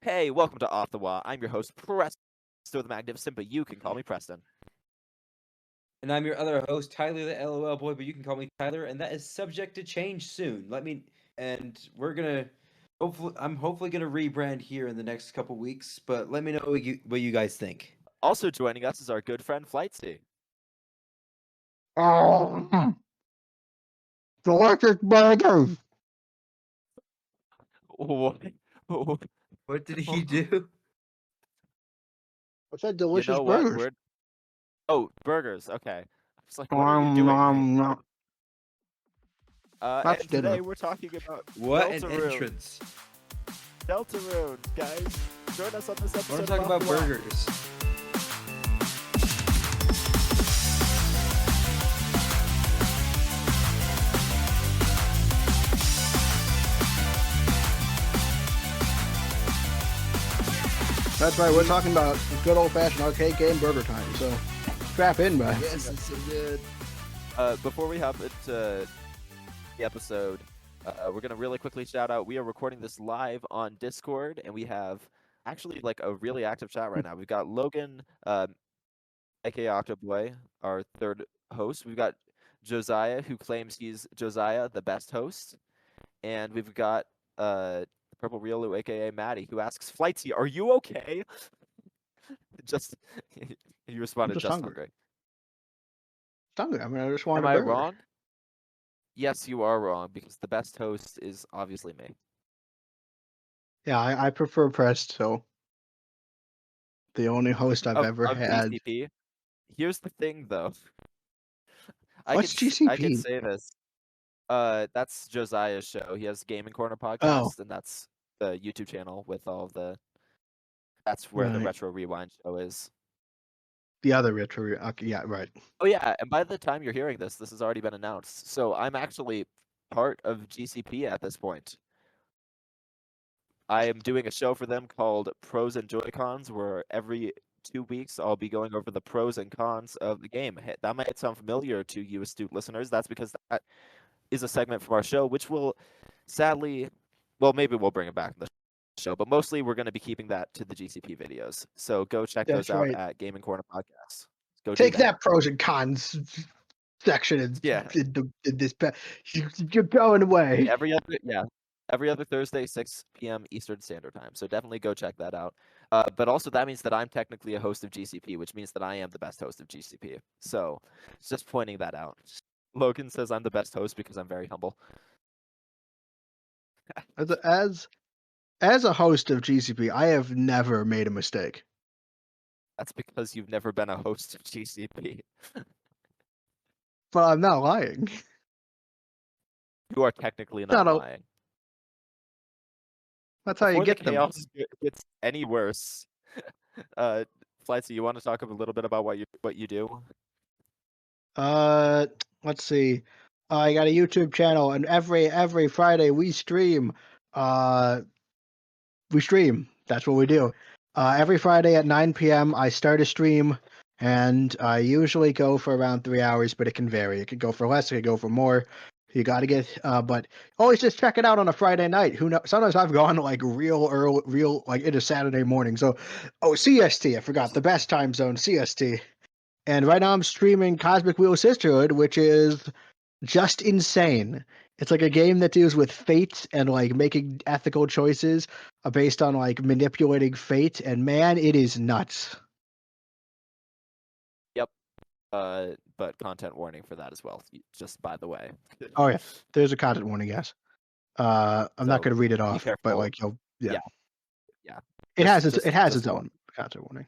Hey, welcome to Off the Wall. I'm your host, Presto the Magnificent, but you can call me Preston. And I'm your other host, Tyler the LOL boy, but you can call me Tyler, and that is subject to change soon. I'm hopefully gonna rebrand here in the next couple weeks, but let me know what you guys think. Also joining us is our good friend Flightsy. Oh, delicious burgers. What? What did he do? I said You delicious know what? burgers. Burgers. Okay. I was like, what are you doing? Nom. That's And dinner. today we're talking about What an Deltarune. entrance! Deltarune, guys. Join us on this I episode. want to talk about burgers. That's right. We're talking about good old-fashioned arcade game burger time. So strap in, bud. Yes, it's so good. Before we hop into the episode, we're gonna really quickly shout out. We are recording this live on Discord, and we have actually like a really active chat right now. We've got Logan, aka Octoboy, our third host. We've got Josiah, who claims he's Josiah, the best host, and we've got Purple Riolu, aka Maddie, who asks Flightsy, "Are you okay?" Just he responded, just "Just hungry. hungry." Hungry. I mean, I just want Am a I burger. wrong? Yes, you are wrong because the best host is obviously me. Yeah, I prefer Presto. The only host I've ever Of had. GCP. Here's the thing, though. What's I could GCP? say this. That's Josiah's show. He has Gaming Corner Oh, podcast, and that's the YouTube channel with all of the. That's where the right. Retro Rewind show is. The other retro. Okay, yeah, right. Oh yeah, and by the time you're hearing this, this has already been announced. So I'm actually part of GCP at this point. I am doing a show for them called Pros and Joy-Cons, where every 2 weeks I'll be going over the pros and cons of the game. That might sound familiar to you astute listeners. That's because that is a segment from our show, which will sadly, well, maybe we'll bring it back in the show, but mostly we're going to be keeping that to the GCP videos. So go check That's those out right. at Gaming Corner Podcast. Go Take do that. that pros and cons section in Yeah. this. You're going away. Every other Thursday, 6 p.m. Eastern Standard Time. So definitely go check that out. But also that means that I'm technically a host of GCP, which means that I am the best host of GCP. So just pointing that out. Logan says I'm the best host because I'm very humble. As a host of GCP, I have never made a mistake. That's because you've never been a host of GCP. But I'm not lying. You are technically not lying. That's how you Before the get them. chaos gets any worse, Flightsy, you want to talk a little bit about what you do? Let's see. I got a YouTube channel, and every Friday we stream. That's what we do. Every Friday at 9 p.m. I start a stream, and I usually go for around 3 hours, but it can vary. It could go for less. It could go for more. You got to get, but always just check it out on a Friday night. Who knows? Sometimes I've gone like real early, like into Saturday morning. So, CST. I forgot the best time zone, CST. And right now I'm streaming Cosmic Wheel Sisterhood, which is just insane. It's like a game that deals with fate and like making ethical choices based on like manipulating fate, and man, it is nuts. Yep. But content warning for that as well. Just by the way. Oh yeah, there's a content warning, yes. I'm not going to read it off, but like yeah. It has its own content warning.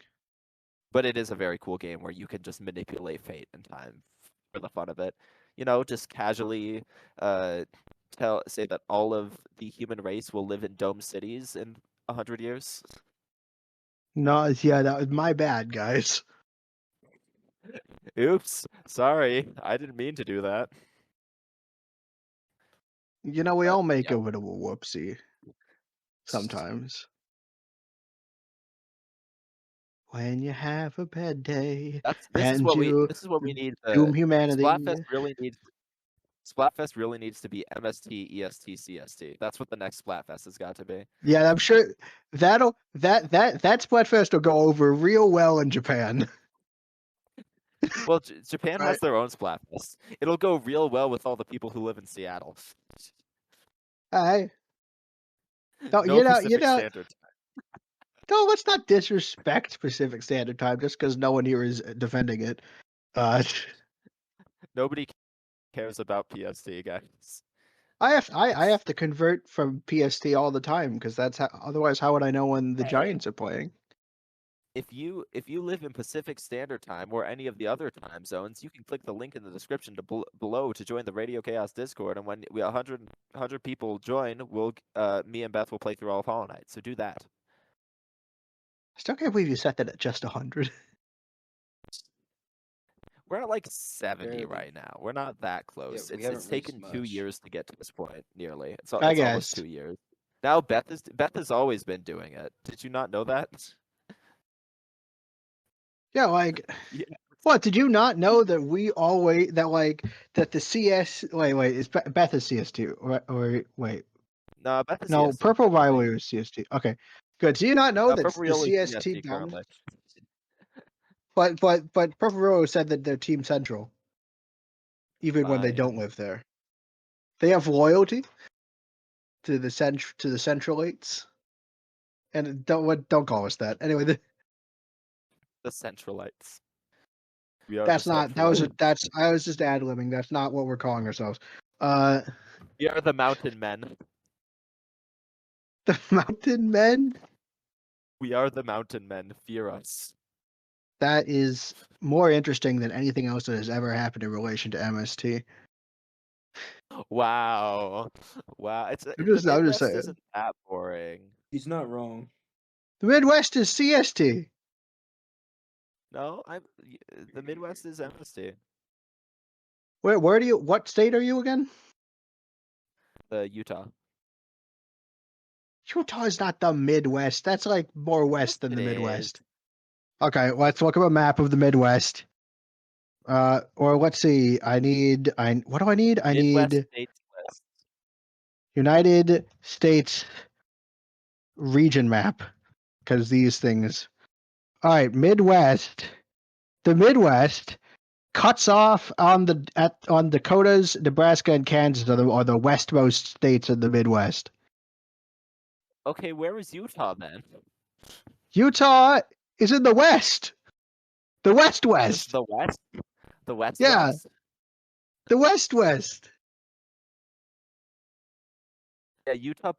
But it is a very cool game where you can just manipulate fate and time for the fun of it. You know, just casually say that all of the human race will live in dome cities in 100 years. No, yeah, that was my bad, guys. Oops, sorry, I didn't mean to do that. You know, we all make a bit of a whoopsie sometimes. When you have a bad day, This is what we need. doom humanity. Splatfest really needs. Splatfest really needs to be MST, EST, CST. That's what the next Splatfest has got to be. Yeah, I'm sure that Splatfest will go over real well in Japan. Well, Japan Right. has their own Splatfest. It'll go real well with all the people who live in Seattle. I don't, No Pacific Standard Time. no, let's not disrespect Pacific Standard Time just because no one here is defending it. Nobody cares about PST, guys. I have to convert from PST all the time because that's how. Otherwise, how would I know when the Hey, Giants are playing? if you live in Pacific Standard Time or any of the other time zones, you can click the link in the description to below to join the Radio Chaos Discord. And when 100 people join, me and Beth will play through all of Hollow Knight. So do that. I still can't believe you set that at just 100. We're at like 70 Barely. right now. We're not that close. we It's haven't reached taken 2 much. years to get to this point, nearly. It's I almost guess. 2 years. Now Beth has always been doing it. Did you not know that? Yeah, like Yeah. what? Did you not know that that the CS? Wait, is Beth is CS2 or wait? No, Beth is No, CST, Purple I think. Rivalry was CST. Okay, good. Do you not know that Purple the Real is CST CST down? currently. But Purple Rivalry said that they're Team Central, even when they Fine. don't live there. They have loyalty to the Centralites, and don't call us that. Anyway, The Centralites. We are that's the not Centralites. I was just ad libbing. That's not what we're calling ourselves. Uh, We are the Mountain Men. the Mountain Men. We are the Mountain Men. Fear us. That is more interesting than anything else that has ever happened in relation to MST. Wow. Wow. The I'm just Midwest saying. isn't that boring. He's not wrong. The Midwest is CST. No, the Midwest is MST. Where do you? What state are you again? Utah. Utah is not the Midwest. That's like more west than It the is. Midwest. Okay, let's look up a map of the Midwest. Or let's see. What do I need? I Midwest need States West. United States region map because these things. All right, Midwest. The Midwest cuts off on Dakotas, Nebraska, and Kansas are the westmost states in the Midwest. Okay, where is Utah then? Utah is in the West. The Just West. the West? The West Yeah. West? The West. Yeah, Utah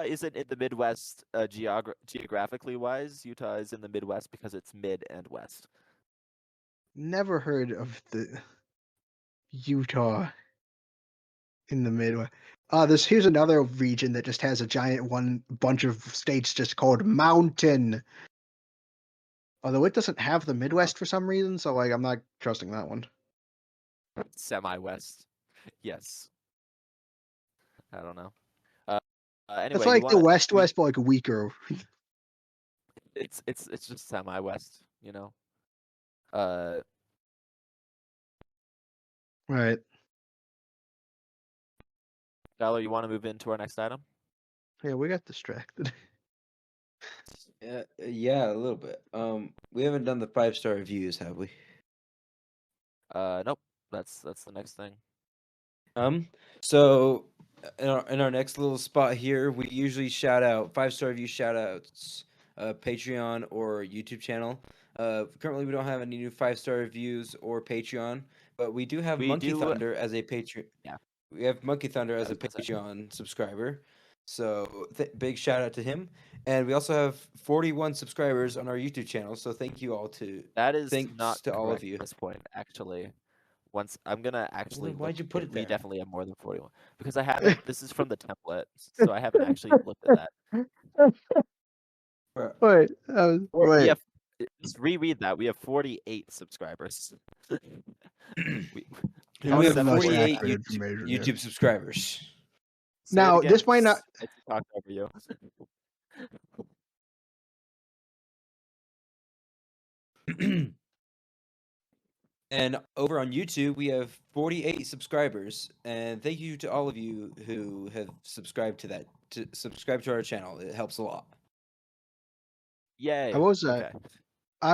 isn't in the Midwest geographically wise. Utah is in the Midwest because it's mid and west. Never heard of the Utah in the Midwest. Here's another region that just has a giant bunch of states just called Mountain. Although it doesn't have the Midwest for some reason, so I'm not trusting that one. Semi-west. Yes. I don't know. Anyway, It's like the West, but weaker. It's just semi-west, you know. Uh, Right. Tyler, you want to move into our next item? Yeah, we got distracted. Yeah, a little bit. We haven't done the 5-star reviews, have we? Nope. That's the next thing. So in our next little spot here, we usually shout out 5-star review shout outs, Patreon or YouTube channel. Currently we don't have any new 5-star reviews or Patreon, but we do have Monkey Thunder as a Patreon. Yeah. We have Monkey Thunder as a was gonna say. Patreon subscriber. So big shout out to him. And we also have 41 subscribers on our YouTube channel. So thank you all That is thanks not to all of correct you. at this point, actually. Once I'm gonna actually then why'd look you put at- it We there? definitely have more than 41 because I haven't. This is from the template, so I haven't actually looked at that. Wait, We wait. have just reread that. We have 48 subscribers. we And we have the most 48 accurate information here. YouTube subscribers. Say it Now, again, this might not. I just talked over you. And over on YouTube, we have 48 subscribers. And thank you to all of you who have subscribed to subscribe to our channel. It helps a lot. Yay. I will say, Okay.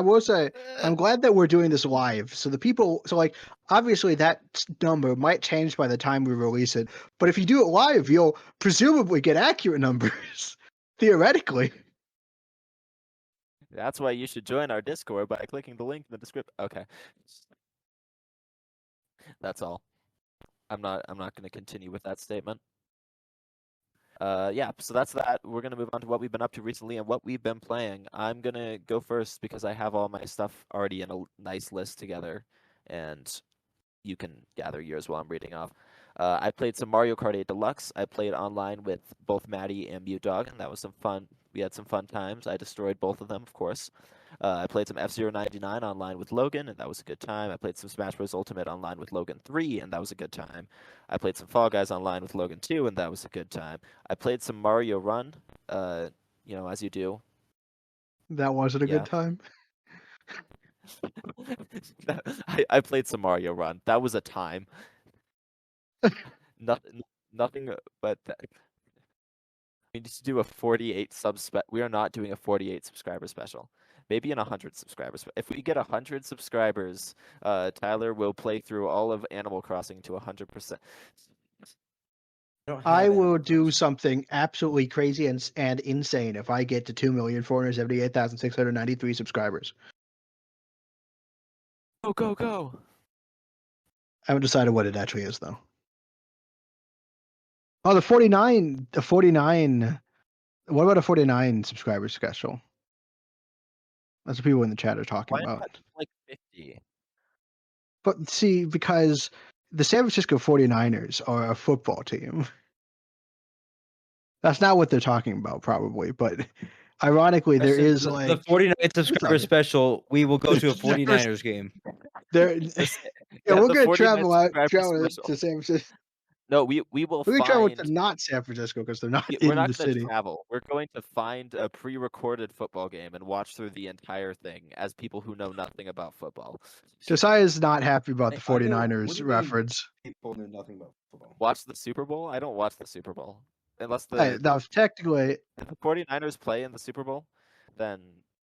I'm glad that we're doing this live. So the people, so like, obviously that number might change by the time we release it. But if you do it live, you'll presumably get accurate numbers, theoretically. That's why you should join our Discord by clicking the link in the description. Okay. That's all. I'm not going to continue with that statement. Yeah, so that's that. We're going to move on to what we've been up to recently and what we've been playing. I'm going to go first because I have all my stuff already in a nice list together, and you can gather yours while I'm reading off. I played some Mario Kart 8 Deluxe. I played online with both Maddie and Mute Dog, and that was some fun. We had some fun times. I destroyed both of them, of course. I played some F-Zero 99 online with Logan, and that was a good time. I played some Smash Bros. Ultimate online with Logan 3, and that was a good time. I played some Fall Guys online with Logan 2, and that was a good time. I played some Mario Run, as you do. That wasn't a Yeah. good time. I played some Mario Run. That was a time. Nothing but that. We need to do a 48 we are not doing a 48 subscriber special. Maybe in 100 subscribers. If we get 100 subscribers, Tyler will play through all of Animal Crossing to 100%. I will do something absolutely crazy and insane if I get to 2,478,693 subscribers. Go, go, go. I haven't decided what it actually is, though. Oh, the 49. What about a 49 subscriber special? That's what people in the chat are talking Why about. not like 50? But see, because the San Francisco 49ers are a football team. That's not what they're talking about, probably. But ironically, there is the like 49 subscriber something. special. We will go to a There's- 49ers game. There, Yeah, we're the gonna 49 travel special. to San Francisco. No, we will We're gonna travel to find. not San Francisco because they're not We're in not the going to city. travel. We're going to find a pre-recorded football game and watch through the entire thing as people who know nothing about football. Josiah's not happy about the I know- 49ers what do you mean reference. People know nothing about football. Watch the Super Bowl? I don't watch the Super Bowl. Unless Hey, the that was technically if the 49ers play in the Super Bowl, then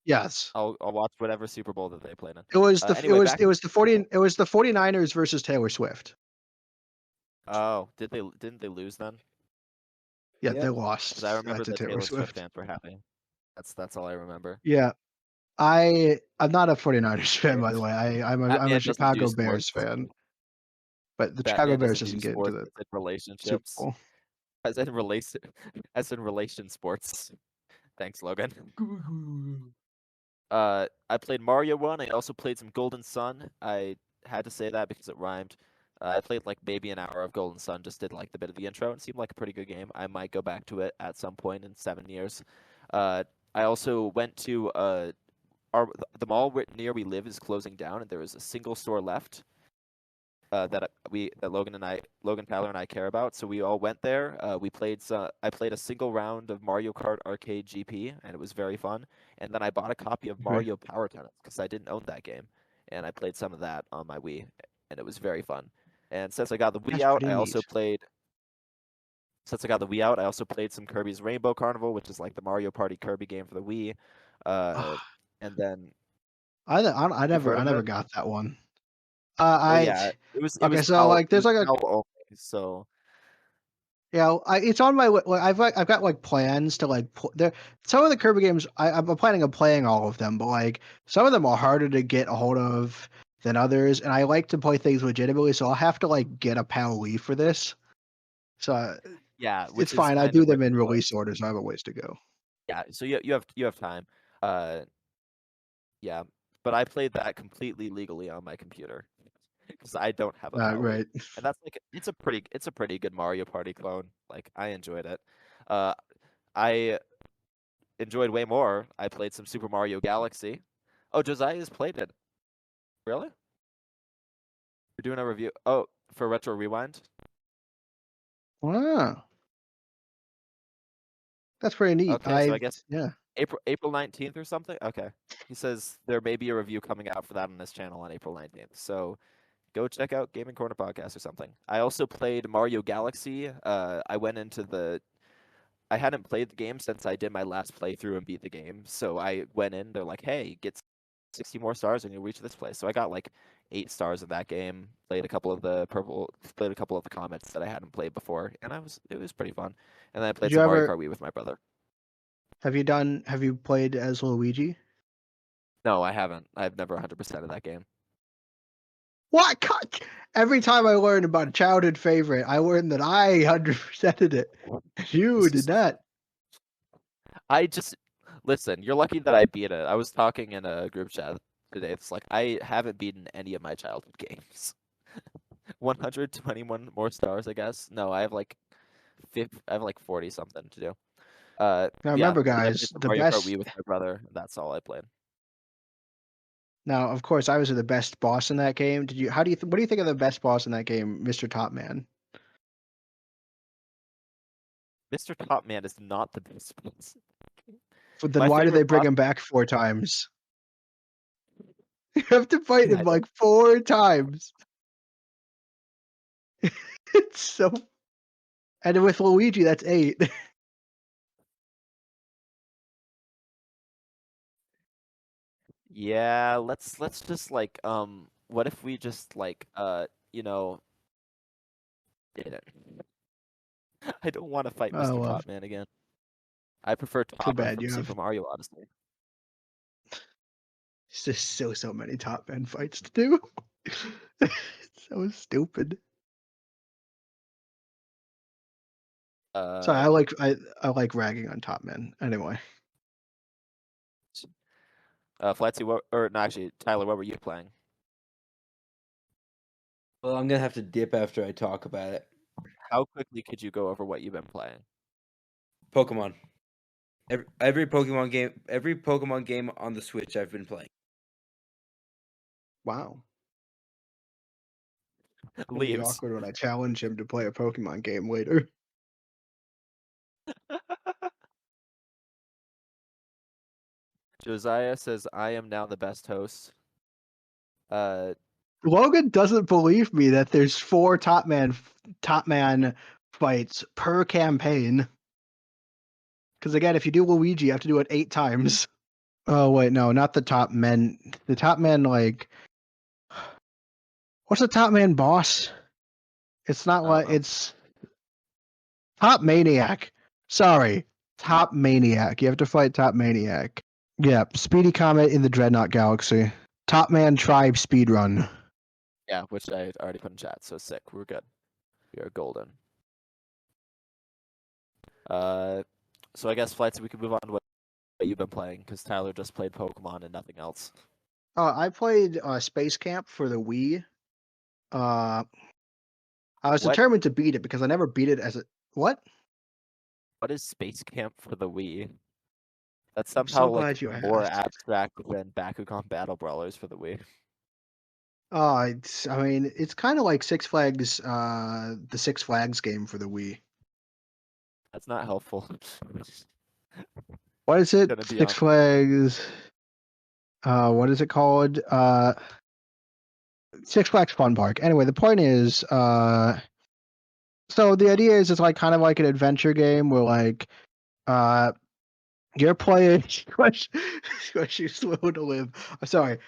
yes. I'll watch whatever Super Bowl that they played in. It was the Anyway, back. it was the 49ers versus Taylor Swift. Oh, didn't they lose then? Yeah, Yep. they lost. Because I remember to the Taylor Swift fans were happy. That's all I remember. Yeah, I'm not a 49ers fan, by the way. I'm a Batman doesn't do Chicago Bears sports. fan. But the Chicago Batman Bears doesn't do doesn't get into sports. the It's in Super relationships. Bowl. As in relation sports. Thanks, Logan. I played Mario 1. I also played some Golden Sun. I had to say that because it rhymed. I played like maybe an hour of Golden Sun, just did like the bit of the intro. It seemed like a pretty good game. I might go back to it at some point in 7 years. I also went to the mall near we live is closing down, and there is a single store left that Logan, Tyler, and I care about. So we all went there. I played a single round of Mario Kart Arcade GP, and it was very fun. And then I bought a copy of Mario Power Tennis because I didn't own that game, and I played some of that on my Wii, and it was very fun. And since I got the Wii out, I also played. Since I got the Wii out, I also played some Kirby's Rainbow Carnival, which is like the Mario Party Kirby game for the Wii. And then I never it? got that one. Yeah, it was okay. was So like, there's like a PAL only, so yeah. It's on my. I've got like plans to like there. Some of the Kirby games I'm planning on playing all of them, but like some of them are harder to get a hold of than others, and I like to play things legitimately, so I'll have to like get a PAL Wii for this. So yeah, it's fine. I do them in release orders. I have a ways to go. Yeah, so you have time. Yeah, but I played that completely legally on my computer because I don't have a PAL Wii. Right. And that's like it's a pretty good Mario Party clone. Like I enjoyed it. I enjoyed way more. I played some Super Mario Galaxy. Oh, Josiah's played it. Really? We're doing a review. Oh, for Retro Rewind. Wow. That's pretty neat. Okay, so I guess yeah. April 19th or something. Okay. He says there may be a review coming out for that on this channel on April 19th. So go check out Gaming Corner Podcast or something. I also played Mario Galaxy. I went into the. I hadn't played the game since I did my last playthrough and beat the game. So I went in. They're like, "Hey, get 60 more stars and you'll reach this place." So I got like 8 stars in that game. Played a couple of the comments that I hadn't played before, and it was pretty fun. And then I Did played you some Mario ever Kart Wii with my brother. have you played as Luigi? No, I haven't. I've never 100% of that game. What? God, every time I learn about a childhood favorite, I learn that I 100%ed it. You did not. I just listen. You're lucky that I beat it. I was talking in a group chat today. It's like I haven't beaten any of my childhood games. 121 more stars, I guess. No, I have like 40 something to do. Now Yeah, remember, and I guys, played some the Mario Kart best. Wii with my brother. That's all I played. Now, of course, I was the best boss in that game. Did you? How do you? What do you think of the best boss in that game, Mr. Top Man? Mr. Topman is not the best boss. But then My why did they favorite bring boss. him back 4 times? You have to fight him I like 4 times. It's so. And with Luigi, that's 8. Yeah, let's just like what if we just like you know did it. I don't want to fight Oh Mr. well, Topman again. I prefer too Topper bad from you have. Super Mario Odyssey. It's just so many Top Man fights to do. It's so stupid. Sorry, Uh, I like ragging on Top Man. Anyway, Flightsy, or no, actually, Tyler, what were you playing? Well, I'm gonna have to dip after I talk about it. How quickly could you go over what you've been playing? Pokemon. Every Pokemon game on the Switch I've been playing. wow. It'll be Leaves. awkward when I challenge him to play a Pokemon game later. Josiah says, "I am now the best host." Uh, Logan doesn't believe me that there's 4 Top Man fights per campaign. Because again, if you do Luigi, you have to do it 8 times. Oh wait, no, not the Top Men. The Top Man, like, what's the Top Man boss? It's not I don't like know. it's Top Maniac. Sorry, Top Maniac. You have to fight Top Maniac. Yeah, Speedy Comet in the Dreadnought Galaxy. Top Man Tribe Speedrun. Yeah, which I already put in chat. So sick. We're good. We are golden. So I guess Flightsy, we can move on to what you've been playing because Tyler just played Pokemon and nothing else. I played Space Camp for the Wii. I was What? determined to beat it because I never beat it as a what? What is Space Camp for the Wii? That's I'm somehow so like glad you more asked. abstract than Bakugan Battle Brawlers for the Wii. I mean, it's kind of like Six Flags, the Six Flags game for the Wii. That's not helpful. What is it? Gonna be Six honest. Flags. What is it called? Six Flags Fun Park. Anyway, the point is, so the idea is it's like kind of like an adventure game where like, uh, you're playing. Squishy slow to live. Sorry.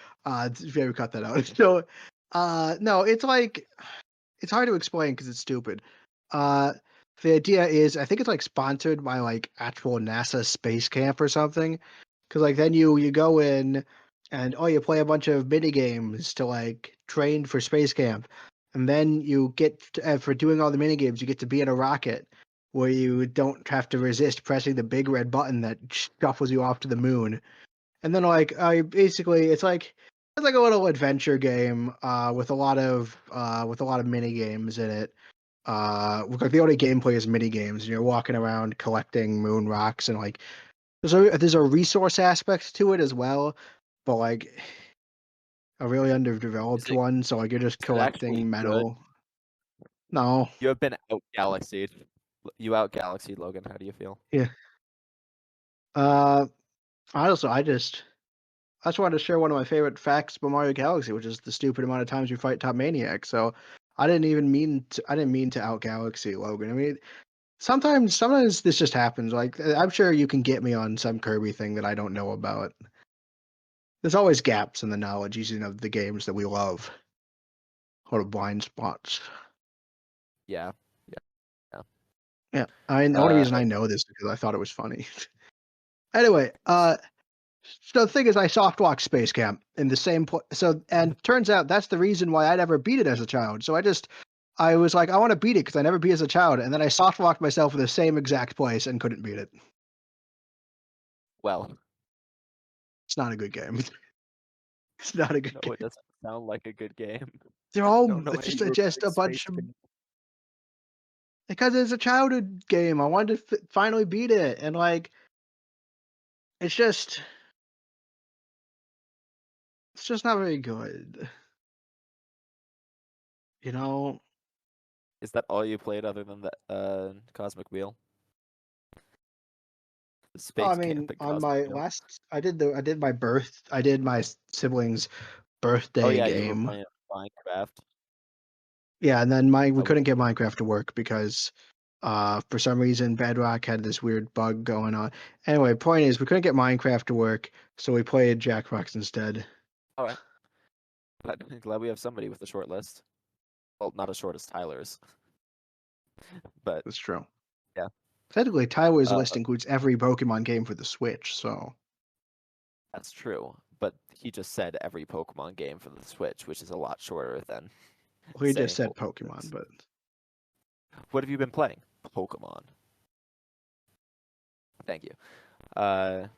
Maybe cut that out. So, no, it's like it's hard to explain because it's stupid. Uh, the idea is I think it's like sponsored by like actual NASA space camp or something. Because like then you go in and you play a bunch of mini games to like train for space camp, and then you get for doing all the mini games you get to be in a rocket where you don't have to resist pressing the big red button that shuffles you off to the moon. And then like I basically it's like a little adventure game with a lot of mini games in it. Like the only gameplay is mini games, and you're walking around collecting moon rocks, and like there's a resource aspect to it as well, but like a really Is underdeveloped it, one. So like you're just is it actually collecting good? metal. No, You have been out galaxied. You out galaxied, Logan. How do you feel? yeah. Honestly, I just wanted to share one of my favorite facts about Mario Galaxy, which is the stupid amount of times you fight Top Maniac. So I didn't mean to out Galaxy Logan. I mean, sometimes this just happens. Like I'm sure you can get me on some Kirby thing that I don't know about. There's always gaps in the knowledge, using of the games that we love. Or blind spots. Yeah. Yeah, I mean, the only reason I know this is because I thought it was funny. Anyway, so the thing is, I softwalked Space Camp in the same place. So, and turns out that's the reason why I never beat it as a child. So I was like, I want to beat it because I never beat it as a child, and then I softwalked myself in the same exact place and couldn't beat it. Well, It's not a good game. It's not a good no, game. it doesn't sound like a good game. They're I all don't know it's any of just a Space bunch of Camp. because it's a childhood game. I wanted to finally beat it, and like, it's just not very good. You know, Is that all you played other than the Cosmic Wheel? The I Space mean, Camp and on Cosmic my Wheel. I did my siblings' Oh birthday yeah, you were game. playing Minecraft. Yeah, and then we Oh, couldn't get Minecraft to work because for some reason Bedrock had this weird bug going on. Anyway, point is we couldn't get Minecraft to work, so we played Jackbox instead. all right. Glad we have somebody with a short list. Well, not as short as Tyler's, but That's true. yeah. Technically, Tyler's Uh, list includes every Pokemon game for the Switch, so That's true. But he just said every Pokemon game for the Switch, which is a lot shorter than he just saying said multiple Pokemon, things. but What have you been playing? Pokemon. Thank you. Yeah.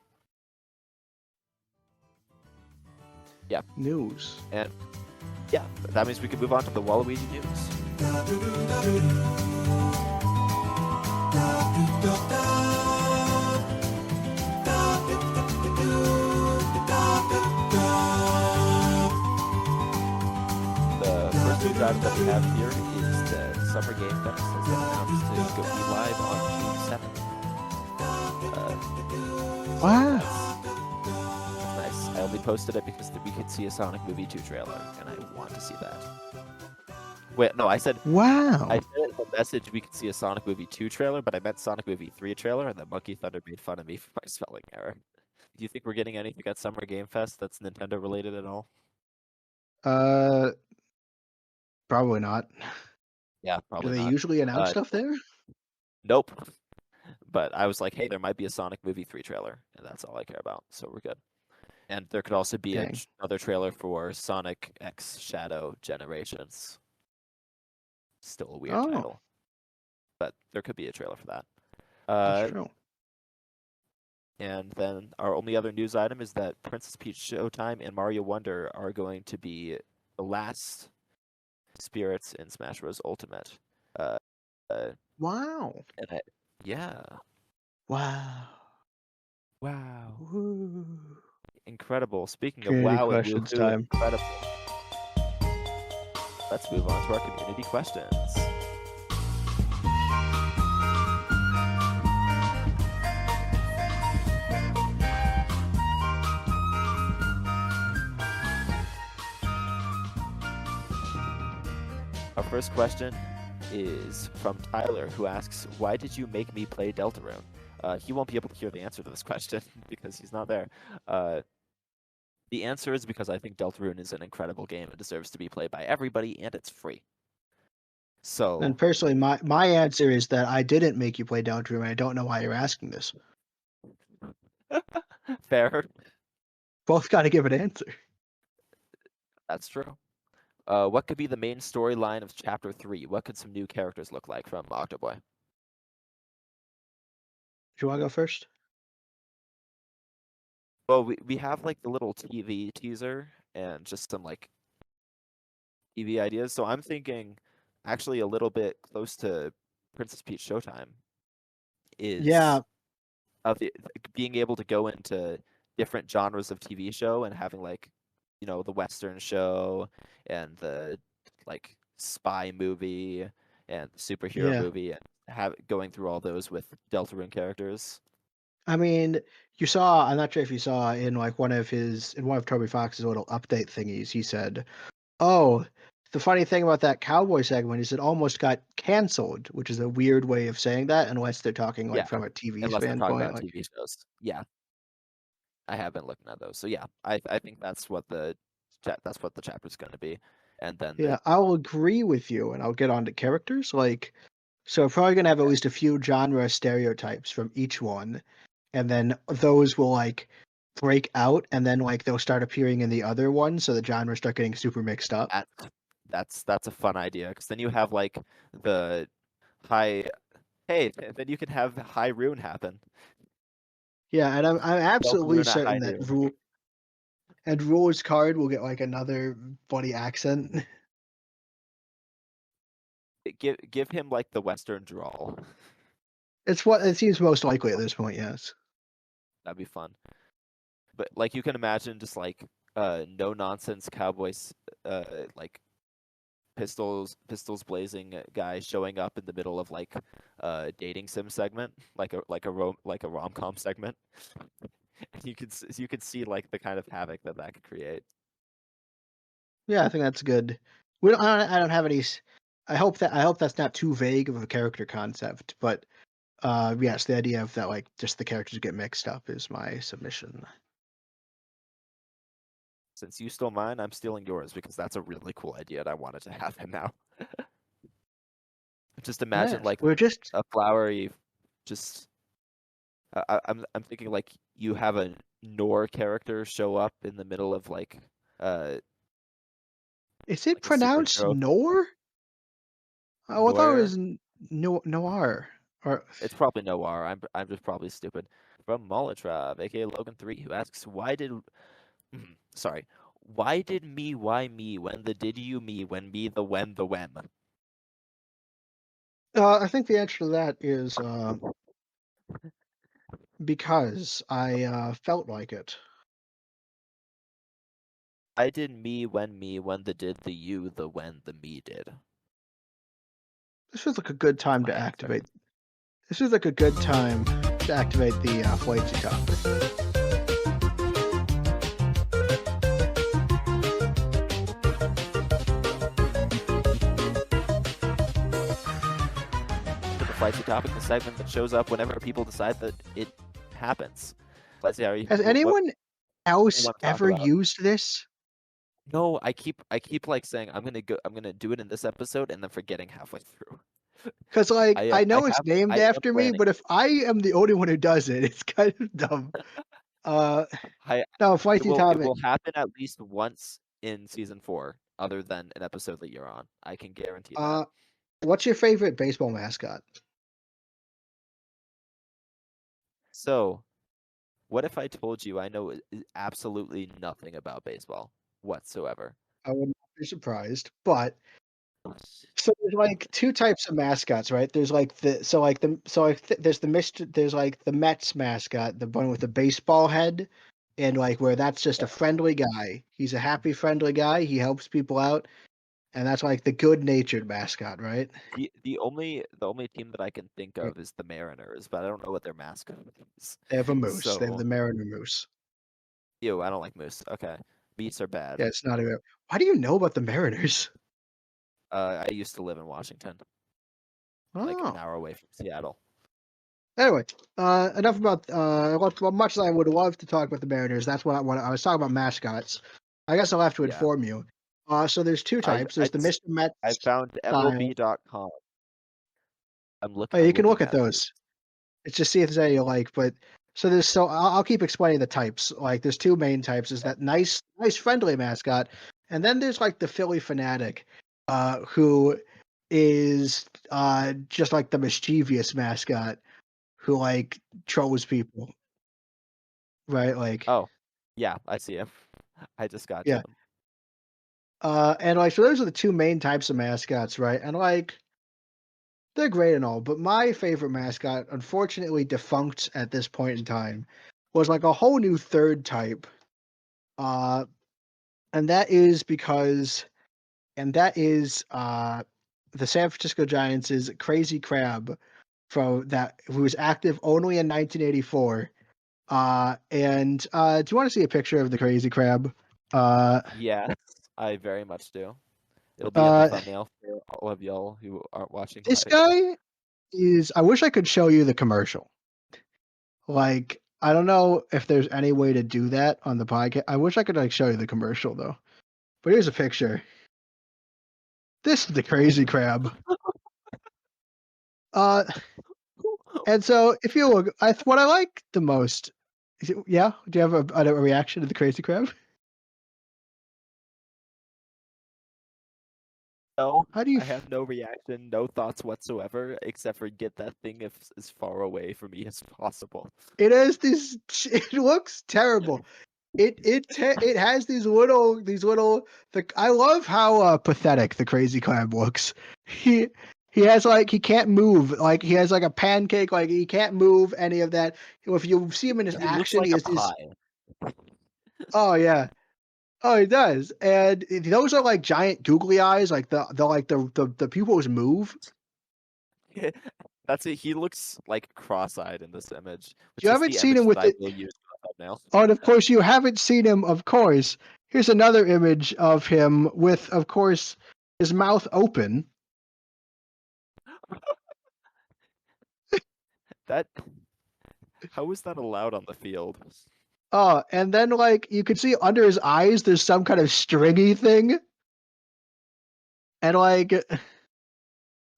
news. And yeah, that means we can move on to the Waluigi news. The first news item that we have here is that Summer Game Fest has been announced to go be live on June 7th. Wow. That's nice. I only posted it because we could see a Sonic Movie 2 trailer, and I want to see that. Wait, no, I said Wow. I said in the message we could see a Sonic Movie 2 trailer, but I meant Sonic Movie 3 trailer, and then Monkey Thunder made fun of me for my spelling error. Do you think we're getting anything at Summer Game Fest that's Nintendo related at all? Probably not. Yeah, Do probably they not. usually announce stuff there? Nope. But I was like, hey, there might be a Sonic Movie 3 trailer, and that's all I care about, so we're good. And there could also be Dang. another trailer for Sonic X Shadow Generations. Still a weird Oh. title. But there could be a trailer for that. That's true. And then our only other news item is that Princess Peach Showtime and Mario Wonder are going to be the last spirits in Smash Bros. Ultimate. Wow. And yeah. Wow. Wow. Woo. Incredible. Speaking of Community wow and questions woohoo, time. incredible. Let's move on to our community questions. Our first question is from Tyler, who asks, why did you make me play Deltarune? He won't be able to hear the answer to this question because he's not there. The answer is because I think Deltarune is an incredible game. It deserves to be played by everybody, and it's free. So, And personally, my answer is that I didn't make you play Deltarune, and I don't know why you're asking this. fair. Both got to give an answer. That's true. What could be the main storyline of Chapter 3? What could some new characters look like from Octoboy? Do you want to go first? Well, we have like the little TV teaser and just some like TV ideas. So I'm thinking actually a little bit close to Princess Peach Showtime is of being able to go into different genres of TV show and having like, you know, the Western show and the like spy movie and superhero Yeah. movie and going through all those with Deltarune characters. I mean, you saw. I'm not sure if you saw in like one of Toby Fox's little update thingies. He said, "Oh, the funny thing about that cowboy segment is it almost got canceled," which is a weird way of saying that, unless they're talking like Yeah, from a TV unless they're talking standpoint. about Like, TV shows. Yeah, I have been looking at those. So yeah, I think that's what the chapter's going to be, and then yeah, I'll agree with you, and I'll get on to characters. Like, so we're probably gonna have at least a few genre stereotypes from each one, and then those will like break out, and then like they'll start appearing in the other one, so the genres start getting super mixed up. that, that's a fun idea because then you have like the high. Hey, then you can have high rune happen. Yeah, and I'm absolutely Deltarune at certain high that noon. Rule's card will get like another funny accent. Give him like the Western drawl. It's what it seems most likely at this point. Yes. That'd be fun. But like you can imagine just like no nonsense cowboys like pistols blazing guy showing up in the middle of like a dating sim segment, like a rom-com segment. You could see like the kind of havoc that could create. Yeah, I think that's good. We don't. I don't have any. I hope that's not too vague of a character concept, but yes, the idea of that like just the characters get mixed up is my submission. Since you stole mine, I'm stealing yours because that's a really cool idea and I wanted to have him now. Just imagine Yes, like we're just. a flowery, just I'm thinking like you have a Nor character show up in the middle of like Is it a pronounced superhero Nor? Oh, I thought it Noir. was Noir. Or It's probably Noir. I'm just probably stupid. From Molitrov, aka Logan3, who asks, "Why did sorry, why me when the did you me when me the when the when?" I think the answer to that is because I felt like it. I did me when the did the you the when the me did. This feels like a good That's time my to answer. activate. This is like a good time to activate the Flightsy topic. To the Flightsy topic, the segment that shows up whenever people decide that it happens. Let's see how you Has what anyone do you else want to talk ever about? used this? No, I keep like saying I'm gonna do it in this episode and then forgetting halfway through. Because like I know it's I named am after me, planning. but if I am the only one who does it, it's kind of dumb. Uh, I no, it Flightsy will topic. happen at least once in season 4, other than an episode that you're on. I can guarantee that. Uh, what's your favorite baseball mascot? So, what if I told you I know absolutely nothing about baseball whatsoever? I would not be surprised, but so there's like two types of mascots, right? There's like there's the there's like the Mets mascot, the one with the baseball head, and like where that's just a friendly guy. He's a happy, friendly guy. He helps people out, and that's like the good-natured mascot, right? The only team that I can think Right. of is the Mariners, but I don't know what their mascot is. They have a moose. They have So, the Mariner moose. ew, I don't like moose. Okay, beets are bad. Yeah, it's not even. Why do you know about the Mariners? I used to live in Washington, like an Oh. hour away from Seattle. Anyway, enough about much as I would love to talk about the Mariners. That's what I was talking about mascots. I guess I'll have to Yeah, inform you. So there's two I types. I There's the just Mr. Met I found style. MLB.com. Oh, I'm you can look looking at at these. those. It's just see if there's any you like. But so I'll keep explaining the types. Like there's two main types. Is that nice friendly mascot, and then there's like the Philly fanatic, who is just like the mischievous mascot who like trolls people, right? Like Oh, yeah, I see him. I just got to yeah. him. And like so those are the two main types of mascots, right? And like they're great and all, but my favorite mascot, unfortunately defunct at this point in time, was like a whole new third type. Uh and that is because and that is the San Francisco Giants' Crazy Crab, who was active only in 1984. And do you want to see a picture of the crazy crab? Yes, I very much do. It'll be in the Uh, thumbnail for all of y'all who aren't watching this live. guy is. I wish I could show you the commercial. Like, I don't know if there's any way to do that on the podcast. I wish I could like show you the commercial though. But here's a picture. This is the crazy crab. Uh, and so if you look, what I like the most, yeah. Do you have a reaction to the crazy crab? No, How do you? I have no reaction, no thoughts whatsoever, except for get that thing as far away from me as possible. It has this. It looks terrible. It has these little. I love how pathetic the crazy crab looks. He has like he can't move. Like he has like a pancake. Like he can't move any of that. If you see him in his He looks action, like he a has these. pie. Oh yeah. Oh, he does. And those are like giant googly eyes. Like the pupils move. That's it. He looks like cross-eyed in this image, which You is haven't the seen image him that with I it. will use for the thumbnail. Oh, and of course you haven't seen him. Of course, here's another image of him with, of course, his mouth open. That how is that allowed on the field? Oh, and then like you can see under his eyes, there's some kind of stringy thing, and like,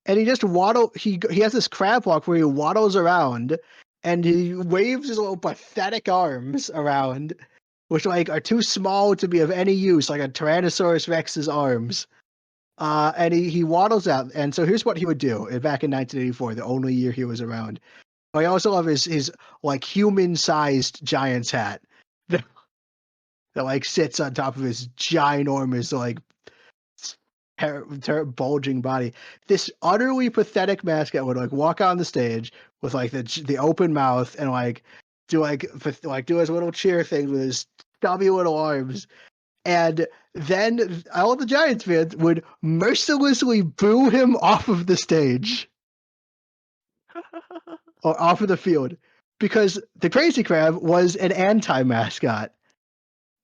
and he just waddle. He has this crab walk where he waddles around, and he waves his little pathetic arms around, which like are too small to be of any use, like a Tyrannosaurus Rex's arms. And he waddles out, and so here's what he would do back in 1984, the only year he was around. I also love his like human-sized Giants hat that, that like sits on top of his ginormous like bulging body. This utterly pathetic mascot would like walk on the stage with like the open mouth and like do his little cheer things with his stubby little arms, and then all the Giants fans would mercilessly boo him off of the stage or off of the field because the Crazy Crab was an anti-mascot.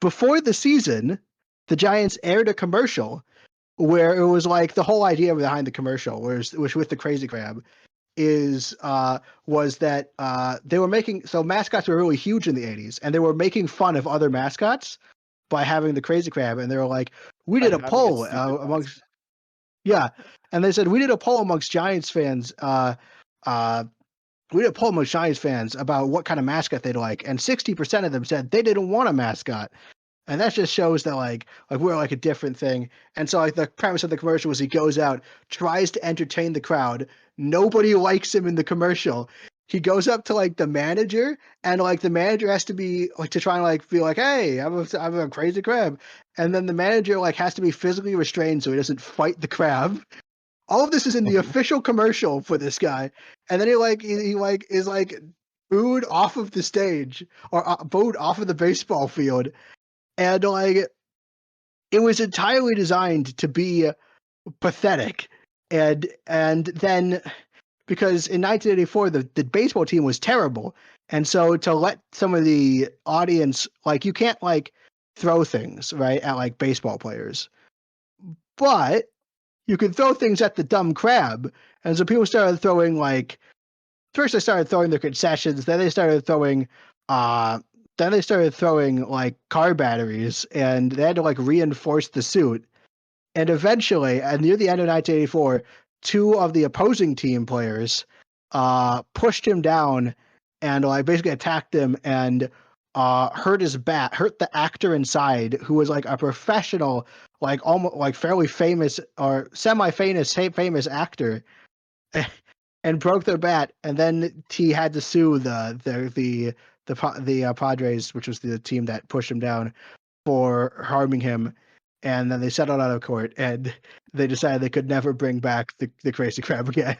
Before the season, the Giants aired a commercial where it was like the whole idea behind the commercial was with the Crazy Crab was that they were making so mascots were really huge in the 80s and they were making fun of other mascots by having the Crazy Crab, and they were like, we did a poll amongst and they said we did a poll amongst Giants fans we did a poll amongst Giants fans about what kind of mascot they'd like, and 60% of them said they didn't want a mascot. And that just shows that like we're like a different thing. And so like the premise of the commercial was he goes out, tries to entertain the crowd. Nobody likes him in the commercial. He goes up to like the manager, and like the manager has to be like to try and like be like, hey, I'm a crazy crab. And then the manager like has to be physically restrained so he doesn't fight the crab. All of this is in the official commercial for this guy. And then he is like booed off of the stage or booed off of the baseball field. And like it was entirely designed to be pathetic. And then because in 1984 the baseball team was terrible, and so to let some of the audience like you can't like throw things right at like baseball players, but you can throw things at the dumb crab. And so people started throwing like first they started throwing their concessions, then they started throwing like car batteries, and they had to like reinforce the suit. And eventually, and near the end of 1984, two of the opposing team players pushed him down and like basically attacked him and hurt the actor inside, who was like a professional, like almost like fairly famous or famous actor, and broke their bat. And then he had to sue the Padres, which was the team that pushed him down, for harming him. And then they settled out of court, and they decided they could never bring back the crazy crab again.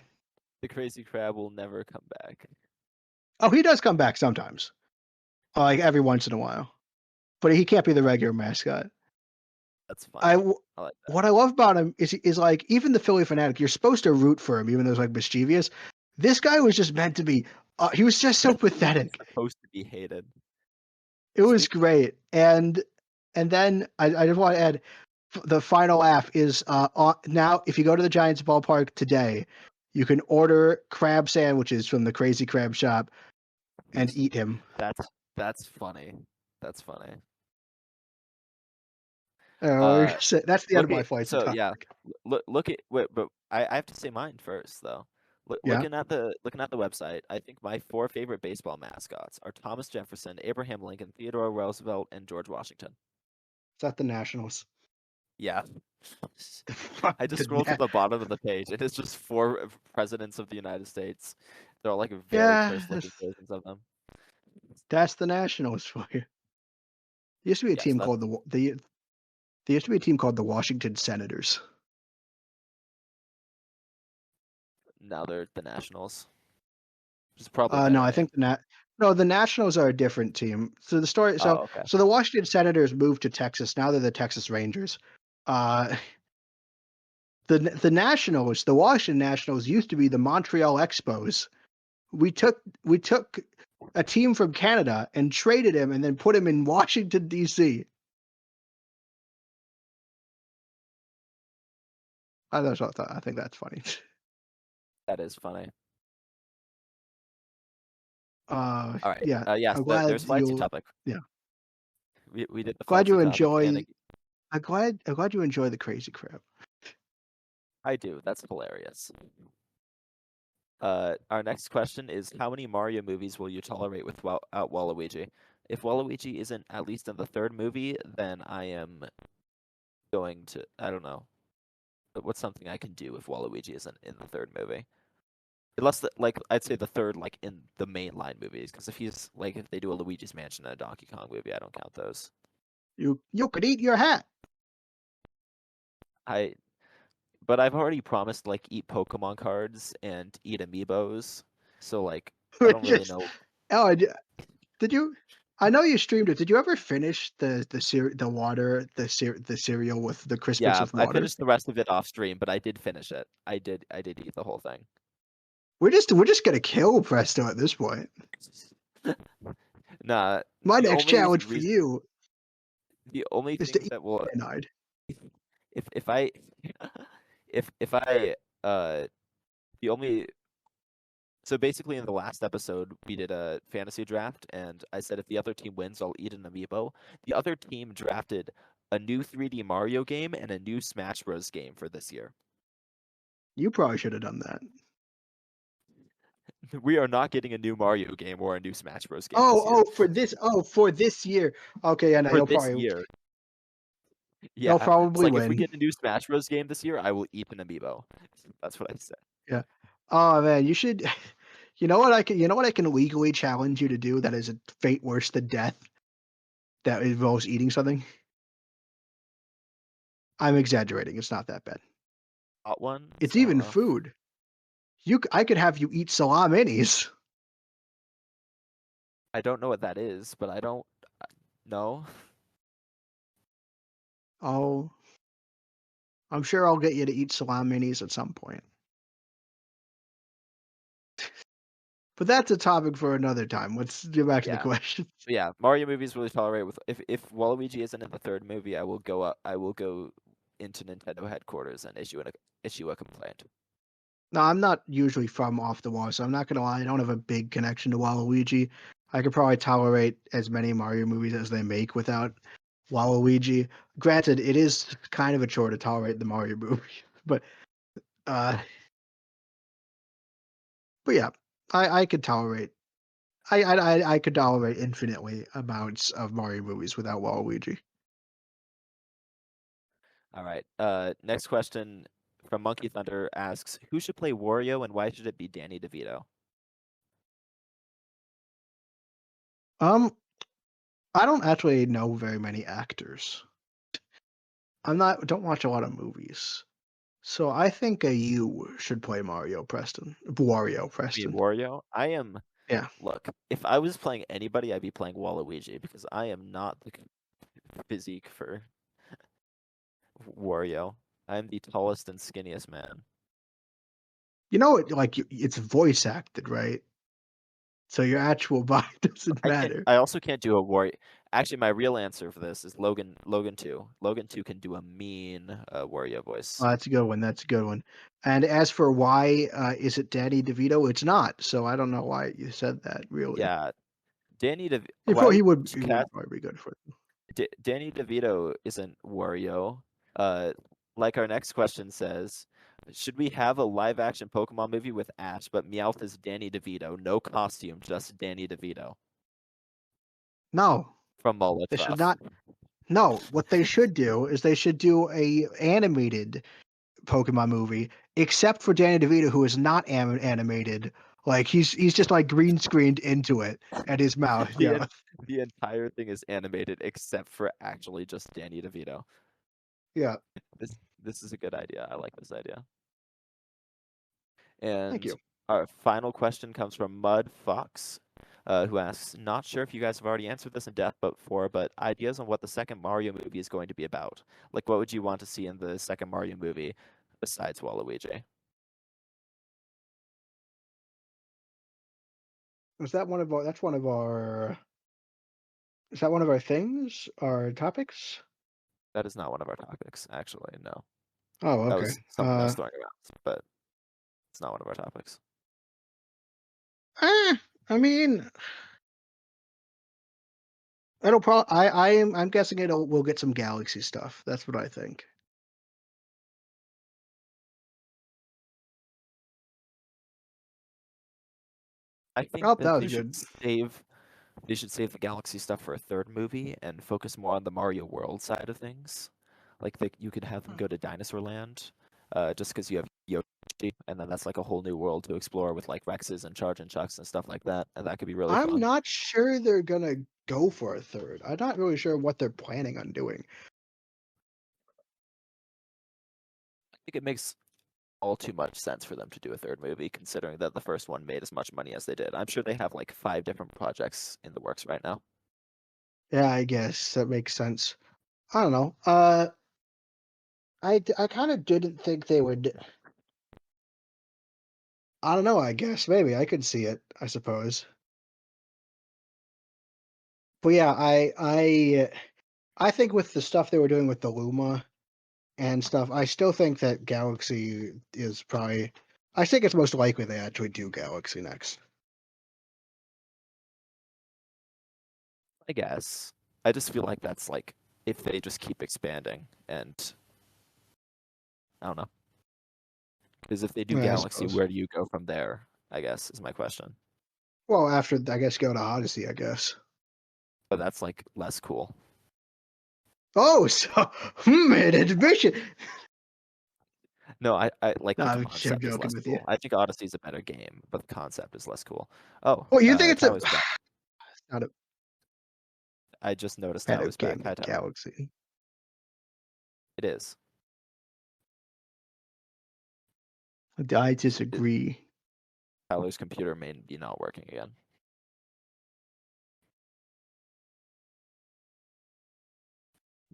The crazy crab will never come back. Oh, he does come back sometimes, like every once in a while, but he can't be the regular mascot. That's fine. I like that. What I love about him is like even the Philly Fanatic, you're supposed to root for him, even though it's like mischievous. This guy was just meant to be. He was just so pathetic. Supposed to be hated. It was Speak- great, and then I just want to add the final laugh is now if you go to the Giants ballpark today, you can order crab sandwiches from the Crazy Crab Shop and eat him. That's funny. That's funny. That's the end of my Look flight. so yeah. Look at wait, but I have to say mine first though. Yeah. Looking at the website, I think my 4 favorite baseball mascots are Thomas Jefferson, Abraham Lincoln, Theodore Roosevelt, and George Washington. Is that the Nationals? Yeah. I just The scrolled to Na- the bottom of the page, and it's just 4 presidents of the United States. They're all like very Yeah, cursed looking versions of them. that's the Nationals for you. There used to be a Yes, team that's called there used to be a team called the Washington Senators. now they're the Nationals. Which is probably a No, better I name. think the Nationals are a different team. So the story, Oh, okay. so the Washington Senators moved to Texas. Now they're the Texas Rangers. Uh, the Nationals, the Washington Nationals, used to be the Montreal Expos. We took a team from Canada and traded him, and then put him in Washington D.C. I think that's funny. That is funny. All All right. yeah, Yeah, I'm so there's glad Flightsy you. topic. Yeah, We did the glad you Flightsy topic, and enjoy. I'm glad you enjoy the crazy crap. I do. That's hilarious. Our next question is, how many Mario movies will you tolerate without Waluigi? If Waluigi isn't at least in the 3rd movie, then I am going to, I don't know. What's something I can do if Waluigi isn't in the 3rd movie? Unless, like, I'd say the 3rd, like, in the mainline movies, because if they do a Luigi's Mansion and a Donkey Kong movie, I don't count those. You could eat your hat. But I've already promised, like, eat Pokemon cards and eat amiibos, so, like, I don't really Just know. oh, did you? I know you streamed it. Did you ever finish the cereal with the Crispits Yeah, with I water? finished the rest of it off stream, but I did finish it. I did eat the whole thing. We're just gonna kill Presto at this point. Nah, My the next only challenge for reason, you the only is to thing eat that will, cyanide. if I, if I, the only, so basically in the last episode we did a fantasy draft, and I said if the other team wins, I'll eat an amiibo. The other team drafted a new 3D Mario game and a new Smash Bros. Game for this year. You probably should have done that. We are not getting a new Mario game or a new Smash Bros. Game this year. For this year. Okay, yeah, no, For this year. Yeah, They'll it's probably like if we win. get a new Smash Bros. Game this year, I will eat an amiibo. That's what I said. Yeah. Oh man, you should. You know what I can? You know what I can legally challenge you to do? That is a fate worse than death. That involves eating something. I'm exaggerating. It's not that bad. Hot ones? It's I don't even know. food. I could have you eat salaminis. I don't know what that is, but I don't know. Oh, I'm sure I'll get you to eat salaminis at some point. But that's a topic for another time. Let's get back to the Yeah. question. But yeah, Mario movies really tolerate with if Waluigi isn't in the 3rd movie, I will go into Nintendo headquarters and issue a complaint. No, I'm not usually from off the wall, so I'm not gonna lie. I don't have a big connection to Waluigi. I could probably tolerate as many Mario movies as they make without Waluigi. Granted, it is kind of a chore to tolerate the Mario movie, but uh, but yeah, I could tolerate. I could tolerate infinitely amounts of Mario movies without Waluigi. All right. Next question from Monkey Thunder asks, who should play Wario and why should it be Danny DeVito? I don't actually know very many actors. Don't watch a lot of movies. So I think you should play Wario Preston. Wario? I am. Yeah. Look, if I was playing anybody, I'd be playing Waluigi because I am not the physique for Wario. I'm the tallest and skinniest man. You know, it's voice acted, right? So your actual body doesn't matter. I also can't do a Wario. Actually, my real answer for this is Logan 2. Logan 2 can do a mean Wario voice. Oh, that's a good one. That's a good one. And as for why is it Danny DeVito? It's not. So I don't know why you said that. Really, Yeah, Danny DeVito. he, Why he would would you he cast would probably be good for it. Danny DeVito isn't Wario. Uh, like our next question says, should we have a live action Pokemon movie with Ash, but Meowth is Danny DeVito, no costume, just Danny DeVito No, from they should Molotov? not. No, what they should do is they should do a animated Pokemon movie, except for Danny DeVito, who is not animated. Like he's just like green screened into it at his mouth. the Yeah, en- the entire thing is animated except for actually just Danny DeVito. yeah. This is a good idea. I like this idea. Thank And you. our final question comes from Mud Fox, who asks, not sure if you guys have already answered this in depth before, but ideas on what the second Mario movie is going to be about. Like, what would you want to see in the second Mario movie besides Waluigi? Is that one of our? That's one of our. Is that one of our things? Our topics? That is not one of our topics, actually. No, Oh, that okay. was something I was throwing around, but it's not one of our topics. I mean, I'm guessing we'll get some Galaxy stuff. That's what I think. I think Oh, that that was good. they should save the Galaxy stuff for a third movie and focus more on the Mario World side of things. Like you could have them go to Dinosaur Land, just because you have Yoshi, and then that's like a whole new world to explore with like Rexes and Charge and Chucks and stuff like that, and that could be really I'm fun. not sure they're gonna go for a third. I'm not really sure what they're planning on doing. I think it makes all too much sense for them to do a third movie, considering that the first one made as much money as they did. I'm sure they have like 5 different projects in the works right now. Yeah, I guess that makes sense. I don't know. I kind of didn't think they would. I don't know. I guess maybe I could see it. I suppose. But yeah, I think with the stuff they were doing with the Luma and stuff, I still think that Galaxy is probably. I think it's most likely they actually do Galaxy next. I guess. I just feel like that's like if they just keep expanding, and I don't know. Because if they do Yeah, I Galaxy, suppose. where do you go from there? I guess is my question. Well, after I guess go to Odyssey, I guess. But that's like less cool. Oh, so an admission. No, I like No, the I'm concept is joking less with you. cool. I think Odyssey's a better game, but the concept is less cool. Oh, Oh, you think it's a Tyler's back. not a I just noticed better Tyler's back. game Hi, than Tyler. Galaxy? It is. I disagree. Tyler's computer may be not working again.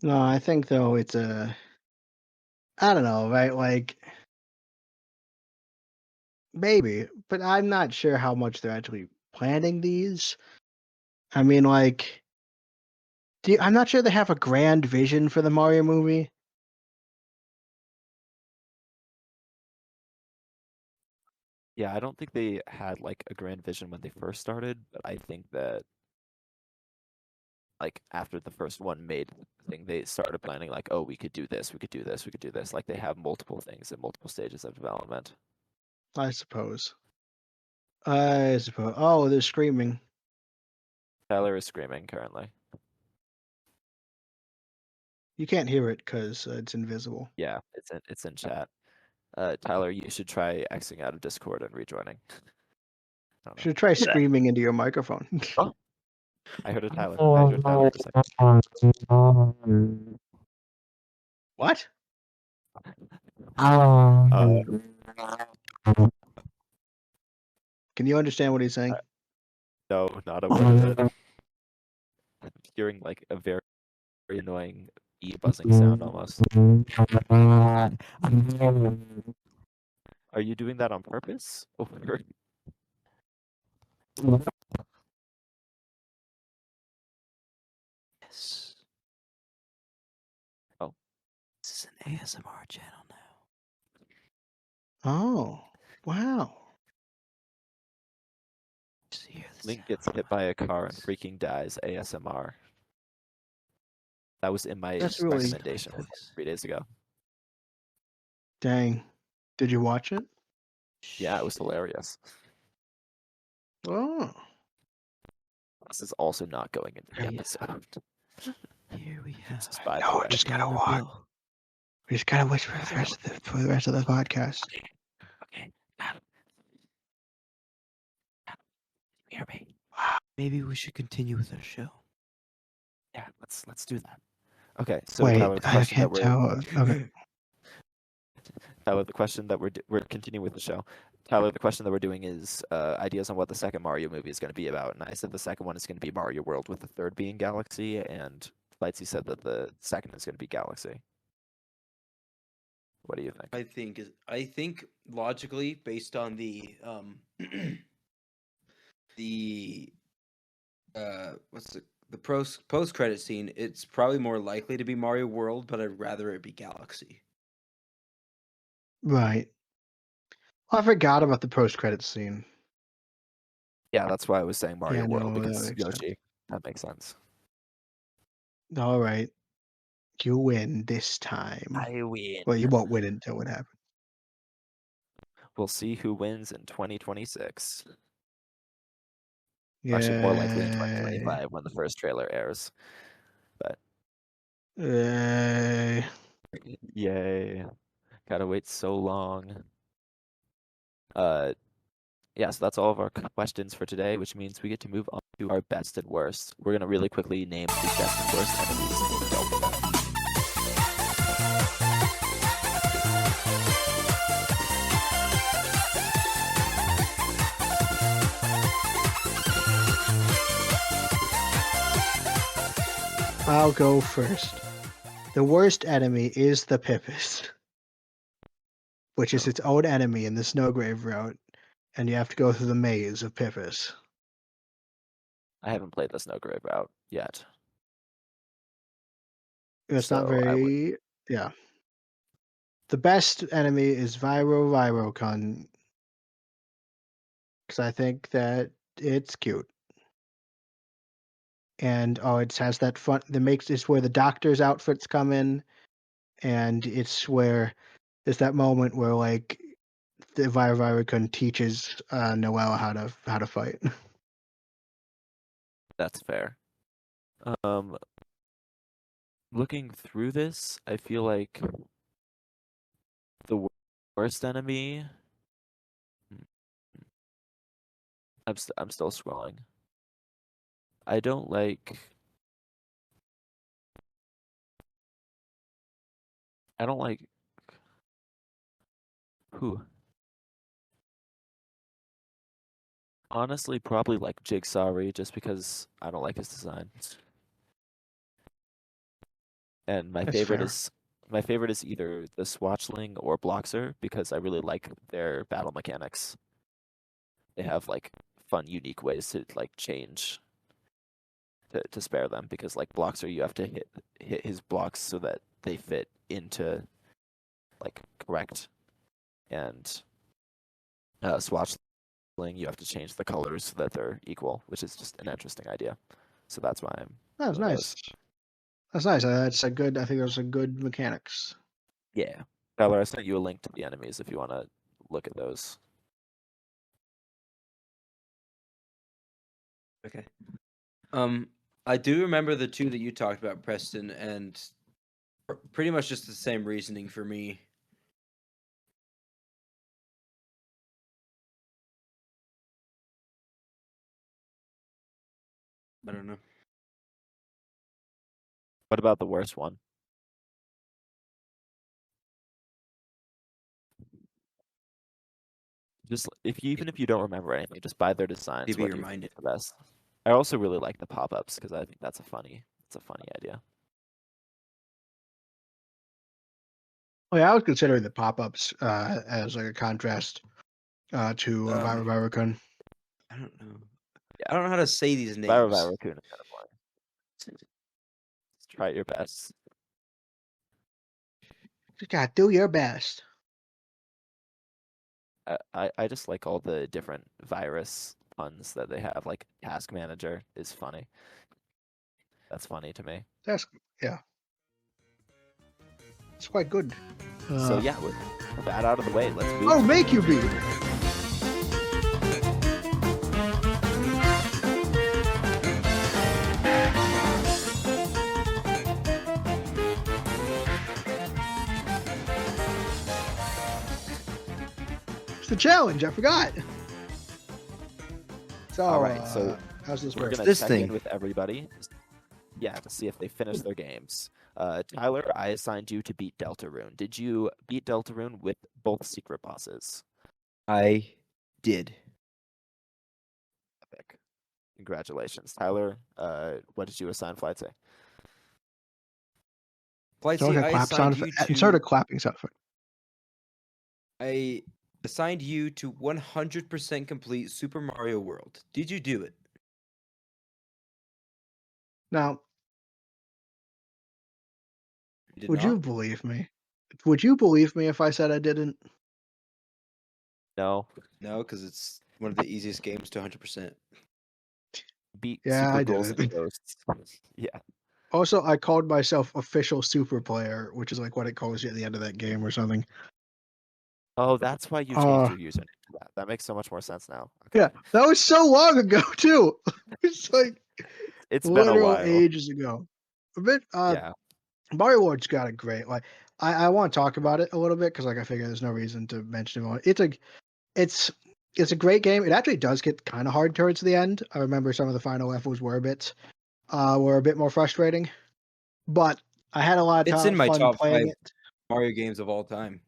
No, I think though it's a. I don't know, right? Like maybe, but I'm not sure how much they're actually planning these. I mean, like, I'm not sure they have a grand vision for the Mario movie. Yeah, I don't think they had like a grand vision when they first started, but I think that like after the first one made the thing, they started planning like, oh, we could do this, we could do this, we could do this. Like they have multiple things at multiple stages of development. I suppose. I suppose. Oh, they're screaming. Tyler is screaming currently. You can't hear it because it's invisible. Yeah, it's in chat. Tyler, you should try Xing out of Discord and rejoining. I don't know. Should try screaming into your microphone. Oh, I heard a Tyler. I heard Tyler for a second. What? Uh, Can you understand what he's saying? no, not a word of it. I'm hearing like a very, very annoying bee buzzing sound almost. Are you doing that on purpose? Or... Yes. Oh. This is an ASMR channel now. Oh, wow. Just hear the Link sound gets of hit my by a car and voice. freaking dies. ASMR. That was in my That's really recommendation My voice. 3 days ago. dang. Did you watch it? Yeah, it was hilarious. Oh, This is also not going into the Yeah. episode. Here we have Just by the no, way. just gotta dollar watch. bill. We just gotta wait for the rest of the podcast. Okay. Adam, you hear me? Maybe we should continue with our show. Yeah, let's do that. Okay, so Wait, Tyler, the I question that can't tell. Okay. Tyler, the question that we're continuing with the show. Tyler, the question that we're doing is ideas on what the second Mario movie is going to be about, and I said the second one is going to be Mario World, with the third being Galaxy, and Flightsy said that the second is going to be Galaxy. What do you think? I think logically, based on the the what's the post credit scene, it's probably more likely to be Mario World, but I'd rather it be Galaxy. Right. Well, I forgot about the post-credit scene. Yeah, that's why I was saying Mario Yeah, World, no, that because makes sense. Yoshi. That makes sense. All right. You win this time. win. Well, you won't win until it happens. We'll see who wins in 2026. Yeah. Actually, more likely in 2025 when the first trailer airs. But yay. Gotta wait so long. Yeah, so that's all of our questions for today, which means we get to move on to our best and worst. We're gonna really quickly name the best and worst enemies in Deltarune. I'll go first. The worst enemy is the Pippus, which is its own enemy in the Snowgrave route, and you have to go through the maze of Pippus. I haven't played the Snowgrave route yet. It's not So I would very. Yeah. The best enemy is Virocon, because I think that it's cute. And it has that fun that makes it's where the doctor's outfits come in, and it's where there's that moment where like the Virocon teaches Noelle how to fight. that's fair. Looking through this, I feel like the worst enemy. I'm still scrolling. I don't like. I don't like. Who? Honestly, probably like Jigsaw, just because I don't like his design. And That's fair. my favorite is either the Swatchling or Bloxer, because I really like their battle mechanics. They have like fun, unique ways to like change to spare them, because like Bloxer, you have to hit his blocks so that they fit into like correct, and Swatchling, you have to change the colors so that they're equal, which is just an interesting idea. So that's why I'm That's doing nice. those. That's nice. That's a good. I think those are good mechanics. Yeah. Tyler, I sent you a link to the enemies if you want to look at those. Okay. I do remember the two that you talked about, Preston, and pretty much just the same reasoning for me. I don't know. What about the worst one? Just even if you don't remember anything, just by their designs, be what do you think reminded. is the best? I also really like the pop-ups, because I think it's a funny idea. Oh yeah, I was considering the pop-ups as like a contrast to Viracun. I don't know. Yeah. I don't know how to say these names. Viracun is kind of boring. Just try your best. You gotta do your best. I just like all the different virus puns that they have. Like Task Manager is funny. That's funny to me. That's yeah. It's quite good. So yeah, with that out of the way, let's move. I'll make you be. It's the challenge. I forgot. So, All right, so how's this we're work? gonna This check thing. in with everybody. Yeah, to see if they finished their games. Tyler, I assigned you to beat Deltarune. Did you beat Deltarune with both secret bosses? I did. Epic. Congratulations, Tyler. What did you assign Flightsy? Flightsy, I clap sound assigned you effect. to. Insert a clapping sound effect. I assigned you to 100% complete Super Mario World. Did you do it? Now, You did would not? you believe me? Would you believe me if I said I didn't? No. No, because it's one of the easiest games to 100%. Beat Yeah, Super I Ghouls did and it. Ghosts. Yeah. Also, I called myself official super player, which is like what it calls you at the end of that game or something. Oh, that's why you changed your username to that. That makes so much more sense now. Okay. Yeah, that was so long ago too. It's like It's been a literal while. ages ago. But Yeah. Mario World's got a great like. I want to talk about it a little bit because like I figure there's no reason to mention it. It's a great game. It actually does get kind of hard towards the end. I remember some of the final levels were a bit more frustrating, but I had a lot It's of in my fun top playing 5 it. Mario games of all time.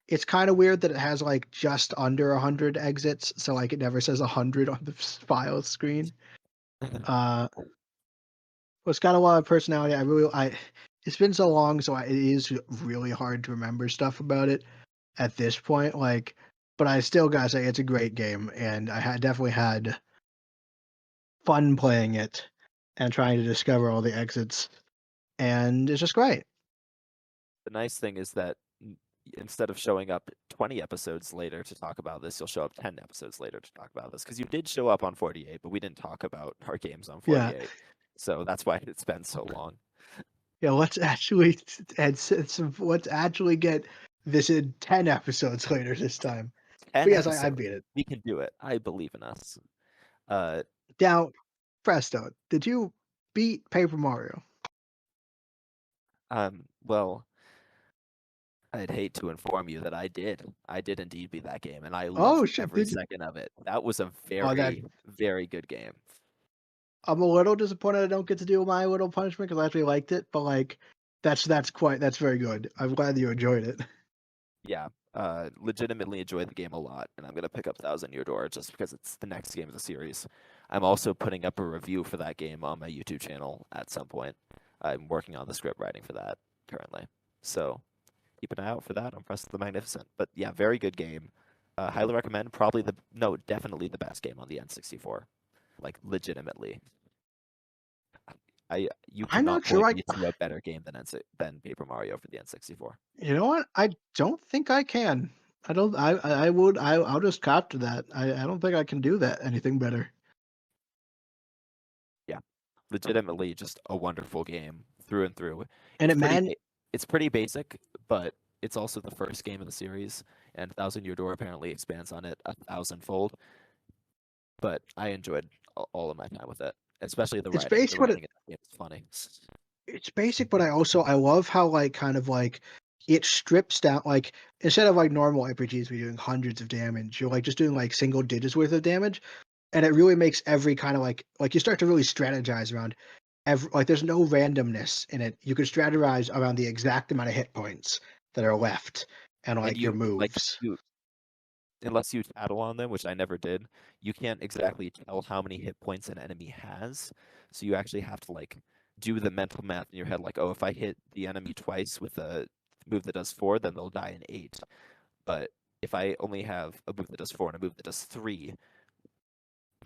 It's kind of weird that it has like just under 100 exits, so like it never says 100 on the file screen. Well, it's got a lot of personality. It's been so long, so it is really hard to remember stuff about it at this point. Like, but I still gotta say it's a great game, and I had definitely had fun playing it and trying to discover all the exits, and it's just great. The nice thing is that instead of showing up 20 episodes later to talk about this, you'll show up 10 episodes later to talk about this. Because you did show up on 48, but we didn't talk about our games on 48. Yeah. So that's why it's been so long. Yeah, let's actually get this in 10 episodes later this time. 10 But yes, episodes. I beat it. We can do it. I believe in us. Now, Presto, did you beat Paper Mario? Well, I'd hate to inform you that I did. I did indeed beat that game, and I Oh loved shit! every Did you? second of it. That was a Oh, very, very good game. I'm a little disappointed I don't get to do my little punishment because I actually liked it, but like, that's very good. I'm glad you enjoyed it. Yeah, legitimately enjoyed the game a lot, and I'm gonna pick up Thousand Year Door just because it's the next game of the series. I'm also putting up a review for that game on my YouTube channel at some point. I'm working on the script writing for that currently, so keep an eye out for that on Presto the Magnificent. But yeah, very good game. Highly recommend. Definitely the best game on the N64. Like legitimately, you I'm cannot not sure point me to a better game than Paper Mario for the N64. You know what? I don't think I can. I don't. I'll just cop to that. I don't think I can do that anything better. Yeah, legitimately just a wonderful game through and through. And It's pretty basic, but it's also the first game of the series, and Thousand Year Door apparently expands on it 1,000-fold. But I enjoyed all of my time with it, especially the it's writing. basic, The but writing in the game is funny. it's basic, but I love how like kind of like it strips down like instead of like normal RPGs we doing hundreds of damage, you're like just doing like single digits worth of damage, and it really makes every kind of like you start to really strategize around every like there's no randomness in it. You can strategize around the exact amount of hit points that are left and And like your like moves. unless you tattle on them, which I never did, you can't exactly tell how many hit points an enemy has. So you actually have to like do the mental math in your head, like, oh, if I hit the enemy twice with a move that does 4, then they'll die in 8. But if I only have a move that does 4 and a move that does 3,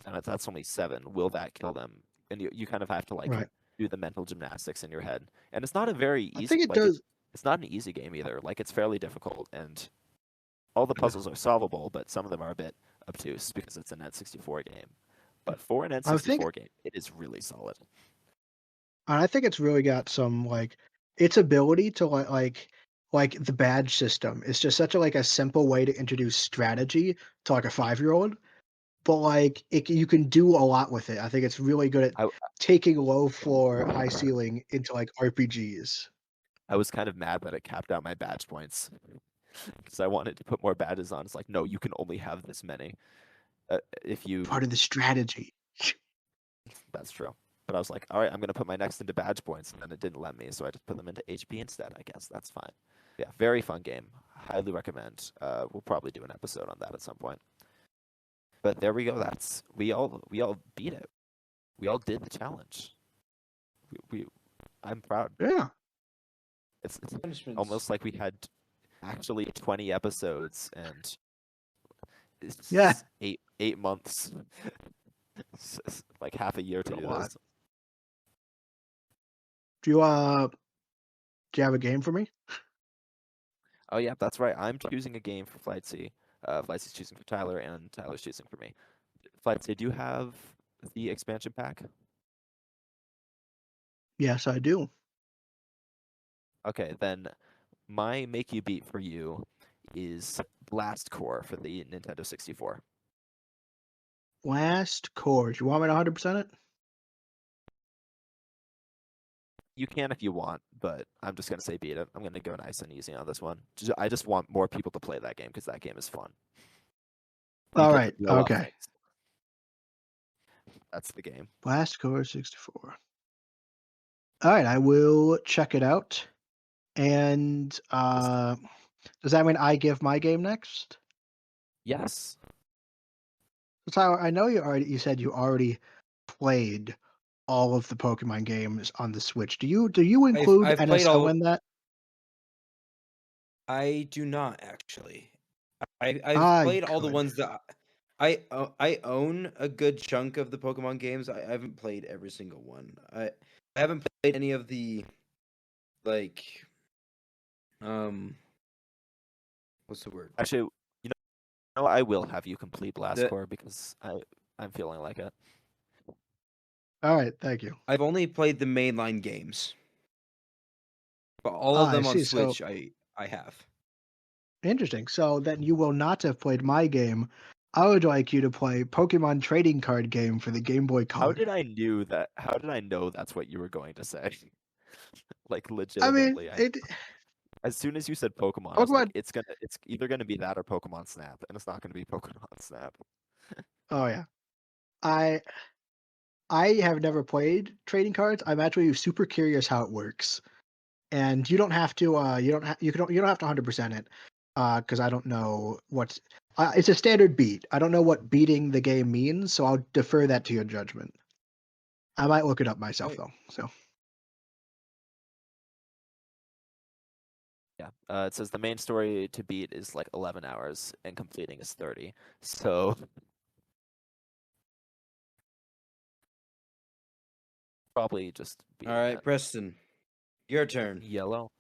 then that's only 7. Will that kill them? And you kind of have to like Right. do the mental gymnastics in your head. And it's not a very I easy think it like does. it's not an easy game either. Like it's fairly difficult, and all the puzzles are solvable, but some of them are a bit obtuse because it's an N64 game. But for an I think N64 game, it is really solid. I think it's really got some like its ability to like the badge system. It's just such a like a simple way to introduce strategy to like a 5-year-old, but like you can do a lot with it. I think it's really good at I taking low floor, high ceiling into like RPGs. I was kind of mad that it capped out my badge points because I wanted to put more badges on. It's like, no, you can only have this many. If you, Part of the strategy. that's true. But I was like, all right, I'm gonna put my next into badge points, and then it didn't let me, so I just put them into HP instead. I guess that's fine. Yeah, very fun game. Highly recommend. We'll probably do an episode on that at some point. But there we go. That's we all beat it. We all did the challenge. I'm proud. Yeah. It's Punishments. almost like we had actually 20 episodes and it's Yeah. 8 months, like half a year to A do lot. this. Do you have a game for me? Oh yeah, that's right. I'm choosing a game for Flightsy. Flightsy's choosing for Tyler, and Tyler's choosing for me. Flightsy, do you have the expansion pack? Yes, I do. Okay, then my make you beat for you is Blast Core for the Nintendo 64. Last chord. You want me to 100% it? You can if you want, but I'm just gonna say beat it. I'm gonna go nice and easy on this one. I just want more people to play that game because that game is fun. You All get right. to blow up Okay. things. That's the game. Blast Core 64. All right, I will check it out. And does that mean I give my game next? Yes. So Tyler, I know you said you already played all of the Pokemon games on the Switch. Do you include I've played NSO all. in that? I do not actually. I've I played all the could. ones that I own a good chunk of the Pokemon games. I haven't played every single one. I haven't played any of the like what's the word? Actually, you know, I will have you complete Blast The Core because I'm feeling like it. All right, thank you. I've only played the mainline games, but all of I them on see. So Switch I have. interesting. So then you will not have played my game. I would like you to play Pokemon trading card game for the Game Boy How Color. did I know that's what you were going to say? Like I mean, legitimately, as soon as you said Pokemon, I was like, Pokemon. it's either gonna be that or Pokemon Snap, and it's not gonna be Pokemon Snap. Oh yeah. I I have never played trading cards. I'm actually super curious how it works. And you don't have to you don't have to 100% it because I don't know what's it's a standard beat. I don't know what beating the game means, so I'll defer that to your judgment. I might look it up myself Right. though. So Yeah. It says the main story to beat is like 11 hours, and completing is 30. So probably just All beating right, it. Preston, your turn. Yellow.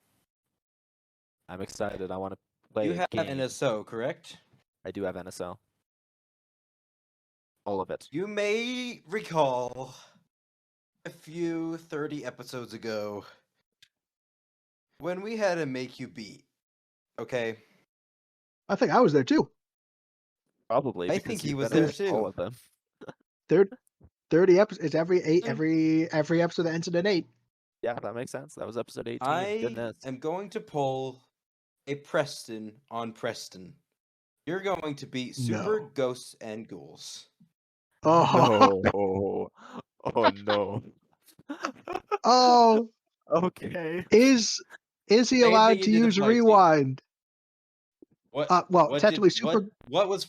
I'm excited. I want to You play a have game. NSO, correct? I do have NSL. All of it. You may recall a few 30 episodes ago when we had to make you beat. Okay. I think I was there too. Probably I because think he you've was been there in all too. of them. Third 30 episodes. It's every episode that ends in an 8. Yeah, that makes sense. That was episode 18. I Goodness. am going to pull a Preston on Preston. You're going to beat Super No. Ghosts and Ghouls. Oh. No. Oh no. Oh, Okay. is he Same thing allowed you to did to use Flightsy. rewind? Well, What technically did super what was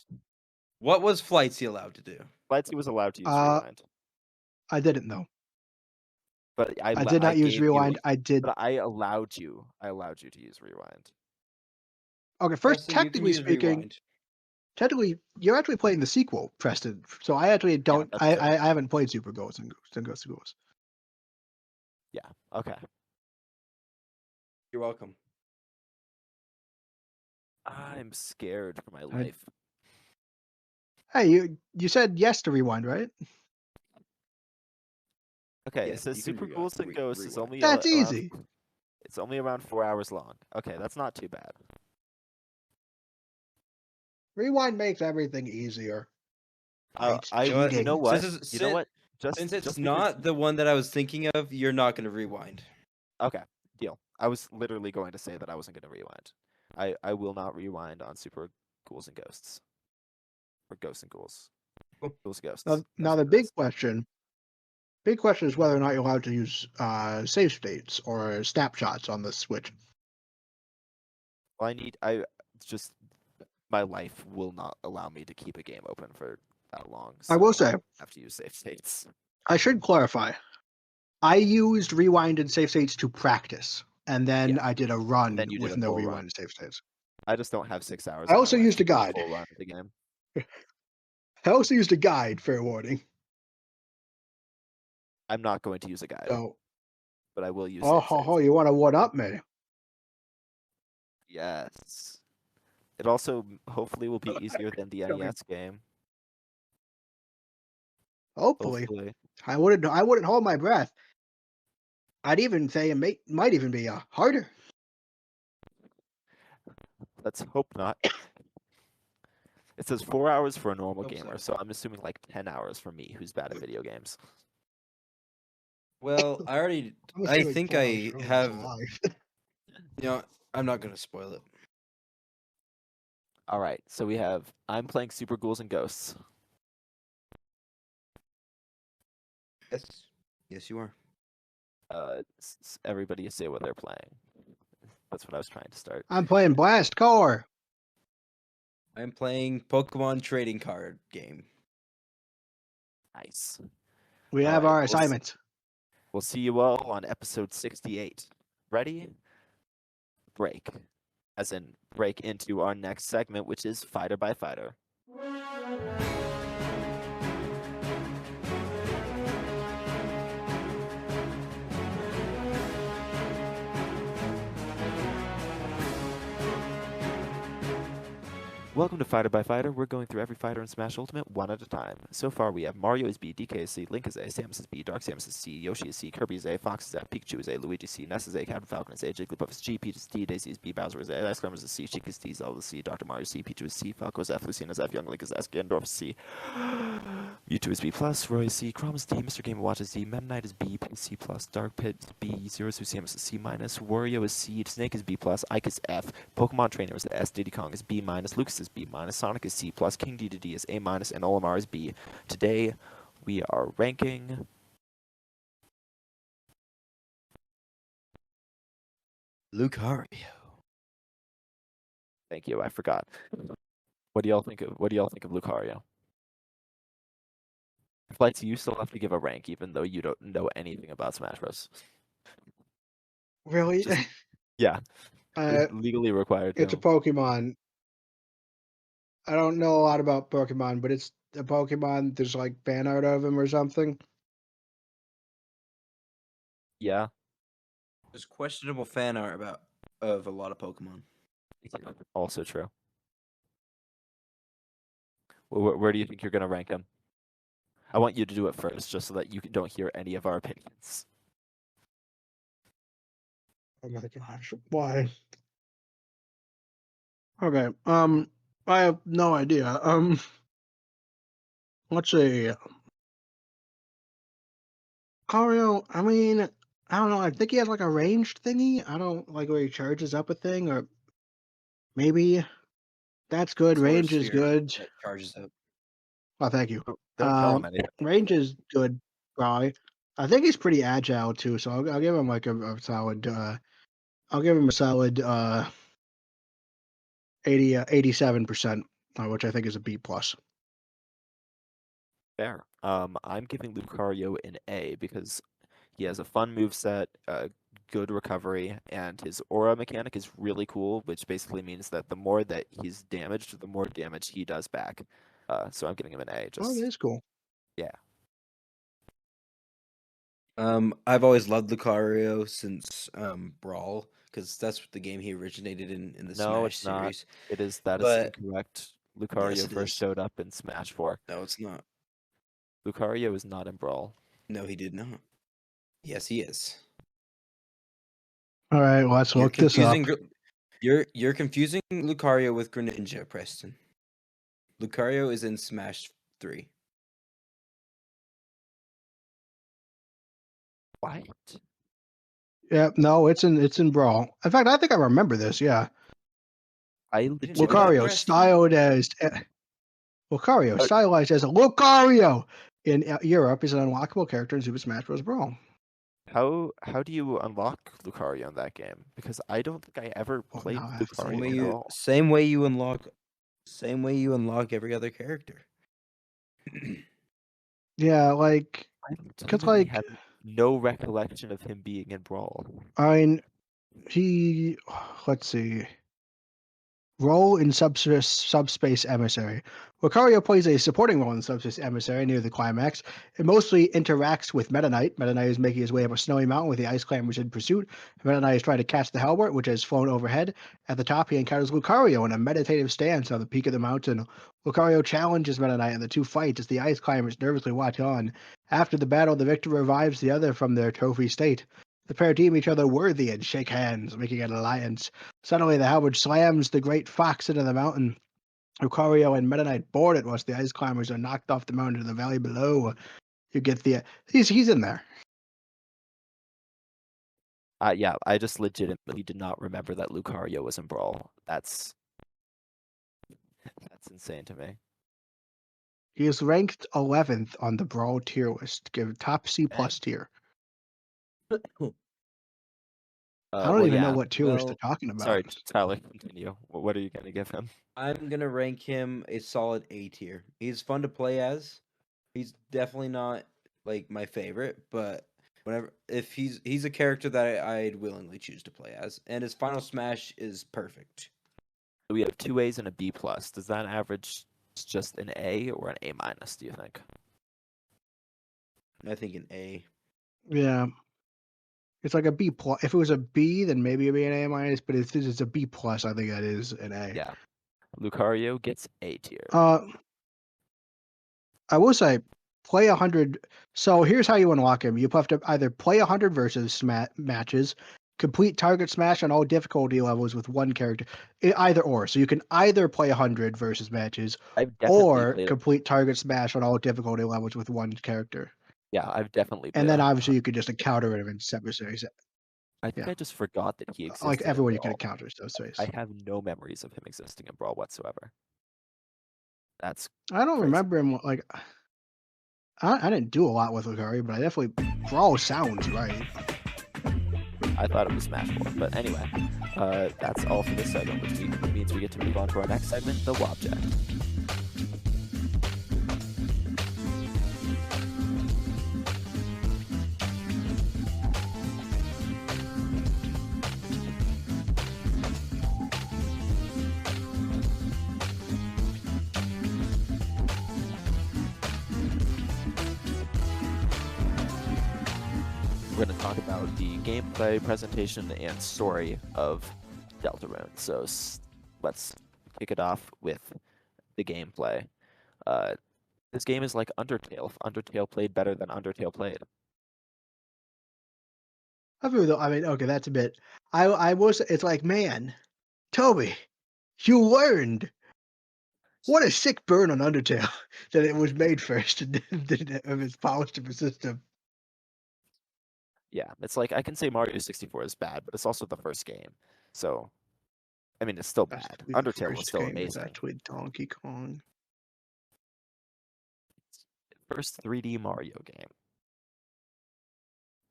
Flightsy allowed to do? Flightsy was allowed to use uh rewind. I didn't know. But I did not use rewind. I did. But I allowed you. I allowed you to use rewind. Okay, first, Preston, you can technically use speaking, rewind. you're actually playing the sequel, Preston. So I actually don't. that's true. I haven't played Super Ghosts and Ghosts and Ghouls. Yeah. Okay. You're welcome. I'm scared for my life. Hey, you said yes to rewind, right? Okay, Yeah, so you can Super Ghouls and Ghosts is rewind. only That's around. easy. It's only around 4 hours long. Okay, that's not too bad. Rewind makes everything easier. It's You cheating. know what? Since You know what? since it's just not the one that I was thinking of, you're not going to rewind. Okay, deal. I was literally going to say that I wasn't going to rewind. I will not rewind on Super Ghouls and Ghosts. Or Ghosts and Ghouls. Cool. Ghouls Ghosts. Now That's the what it is. big question is whether or not you're allowed to use save states or snapshots on the Switch. Well, my life will not allow me to keep a game open for that long. So I will say, I have to use save states. I should clarify. I used rewind and save states to practice, and then Yeah. I did a run Then you did with a no full rewind run. and save states. I just don't have 6 hours. I of also my life used to a do guide. full run of the game. I also used a guide, fair warning. I'm not going to use a guide, So, but I will use oh, save states. you want to one up me? Yes. It also hopefully will be easier than the Okay. NES game. Hopefully. I wouldn't hold my breath. I'd even say it might even be harder. Let's hope not. It says 4 hours for a normal Hope gamer, so. so I'm assuming like 10 hours for me, who's bad at video games. Well, I think I have. I'm not going to spoil it. All right, so I'm playing Super Ghouls and Ghosts. Yes, you are. Everybody say what they're playing. That's what I was trying to start. I'm playing Blast Core. I'm playing Pokemon trading card game. Nice. We All have right, our assignments. We'll see you all on episode 68. Ready? Break. As in, break into our next segment, which is Fighter by Fighter. Welcome to Fighter by Fighter. We're going through every fighter in Smash Ultimate one at a time. So far, we have Mario is B, DK is C, Link is A, Samus is B, Dark Samus is C, Yoshi is C, Kirby is A, Fox is F, Pikachu is A, Luigi is C, Ness is A, Captain Falcon is A, Jigglypuff is G, Peach is D, Daisy is B, Bowser is A, Ice Climbers is C, Sheik is D, Zelda is C, Dr. Mario is C, Pichu is C, Falco is F, Lucina is F, Young Link is S, Ganondorf is C, Mewtwo is B+, Roy is C, Chrom is D, Mr. Game & Watch is D, Meta Knight is B, Pit is C+, Dark Pit is B, Zero Suit Samus is C-, Wario is C, Snake is B+, Ike is F, Pokemon Trainer is S, Diddy Kong is B-, Lucas is B-, Sonic is C+, King Dedede is A-, and Olimar is B. Today, we are ranking Lucario. Thank you, I forgot. What do y'all think of Lucario? Flightsy, you still have to give a rank, even though you don't know anything about Smash Bros. Really? Yeah. It's legally required It's a to. Pokemon. I don't know a lot about Pokemon, but it's a Pokemon. There's like fan art of him or something. Yeah. There's questionable fan art of a lot of Pokemon. Also true. Where do you think you're going to rank him? I want you to do it first, just so that you don't hear any of our opinions. Oh my gosh, why? Okay, I have no idea. Let's see. Mario, I mean, I don't know. I think he has like a ranged thingy. I don't like where he charges up a thing, or maybe that's good. Sort of Range is sphere good. that charges up. Oh, thank you. Don't tell him anything. Range is good, probably. I think he's pretty agile too, so I'll give him like a solid. I'll give him a solid 87%, which I think is a B plus. Fair. I'm giving Lucario an A because He has a fun moveset, good recovery, and his aura mechanic is really cool, which basically means that the more that he's damaged, the more damage he does back. So I'm giving him an A. Oh, that Just is cool. yeah. I've always loved Lucario since Brawl, because that's the game he originated in the No, Smash it's not. series. That is But incorrect. yes, Lucario it first is. showed up in Smash 4. No, it's not. Lucario is not in Brawl. No, he did not. Yes, he is. All right, let's You're look this up. confusing. You're confusing Lucario with Greninja, Preston. Lucario is in Smash 3. What? Yeah, no, it's in Brawl. In fact, I think I remember this. Yeah, I You didn't know legit. that, Lucario Preston? stylized as Lucario in Europe is an unlockable character in Super Smash Bros. Brawl. How do you unlock Lucario in that game? Because I don't think I ever Well, played now I have to Lucario look in it up. Brawl. Same way you unlock every other character. Yeah, like, I cause legitimately like, have no recollection of him being in Brawl. I mean, he. Let's see. Role in Subspace Emissary. Lucario plays a supporting role in Subspace Emissary near the climax. It mostly interacts with Meta Knight. Meta Knight is making his way up a snowy mountain with the Ice Climbers in pursuit. Meta Knight is trying to catch the Halberd, which has flown overhead. At the top, he encounters Lucario in a meditative stance on the peak of the mountain. Lucario challenges Meta Knight, and the two fight as the Ice Climbers nervously watch on. After the battle, the victor revives the other from their trophy state. The pair deem each other worthy and shake hands, making an alliance. Suddenly, the halberd slams the great fox into the mountain. Lucario and Meta Knight board it once the ice climbers are knocked off the mountain to the valley below. You get the he's in there. Yeah, I just legitimately did not remember that Lucario was in Brawl. That's insane to me. He is ranked 11th on the Brawl tier list. Give top C plus tier. I don't Well, even know yeah. what tier list they're Well, talking about. Sorry, Tyler, continue. What are you gonna give him? I'm gonna rank him a solid A tier. He's fun to play as. He's definitely not like my favorite, but whenever if he's a character that I'd willingly choose to play as, and his final smash is perfect. We have 2 A's and a B plus. Does that average just an A or an A minus, do you think? I think an A. Yeah. It's like a B plus. If it was a B, then maybe it'd be an A minus. But if it's a B plus, I think that is an A. Yeah. Lucario gets A tier. I will say, play 100. So here's how you unlock him. You have to either play 100 versus matches, complete target smash on all difficulty levels with one character, either or. So you can either play 100 versus matches I've definitely or played. complete target smash on all difficulty levels with one character. Yeah, I've definitely And played. then obviously you could just encounter him in separate series. I think yeah. I just forgot that he existed. Like in everyone you Brawl. can encounter those series. I have no memories of him existing in Brawl whatsoever. That's I don't crazy. remember him like. I didn't do a lot with Lucario, but I definitely Brawl sounds right. I thought it was Smash 4. But anyway, that's all for this segment, which means we get to move on to our next segment, the Wobjet. We're going to talk about the gameplay, presentation, and story of Deltarune. So let's kick it off with the gameplay. This game is like Undertale. If Undertale played better than Undertale played. I mean, okay, that's a bit. I was. It's like, man, Toby, you learned. What a sick burn on Undertale that it was made first and then of its polished of a system. Yeah, it's like I can say Mario 64 is bad, but it's also the first game. So, I mean, it's still bad. The Undertale was first still game is amazing. actually Donkey Kong. First 3D Mario game.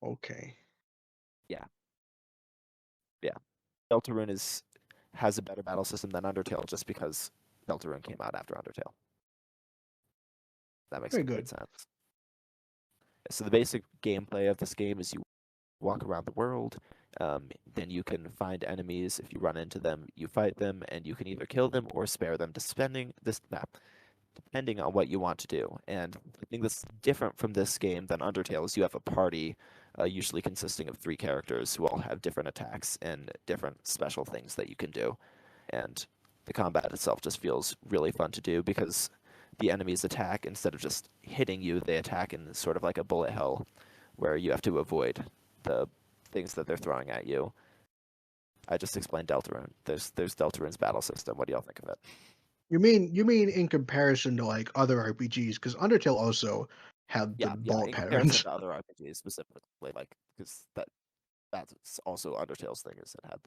Okay. Yeah. Deltarune has a better battle system than Undertale just because Deltarune came out after Undertale. That makes Very complete good. sense. So the basic gameplay of this game is you walk around the world. Then you can find enemies. If you run into them, you fight them, and you can either kill them or spare them, depending on what you want to do. And the thing that's different from this game than Undertale is you have a party, usually consisting of 3 characters who all have different attacks and different special things that you can do. And the combat itself just feels really fun to do because the enemies attack instead of just hitting you, they attack in sort of like a bullet hell where you have to avoid the things that they're throwing at you. I just explained Deltarune. There's Deltarune's battle system. What do y'all think of it? You mean in comparison to like other RPGs? Because Undertale also had the Yeah. bullet In comparison patterns. to other RPGs specifically, like because that's also Undertale's thing is it had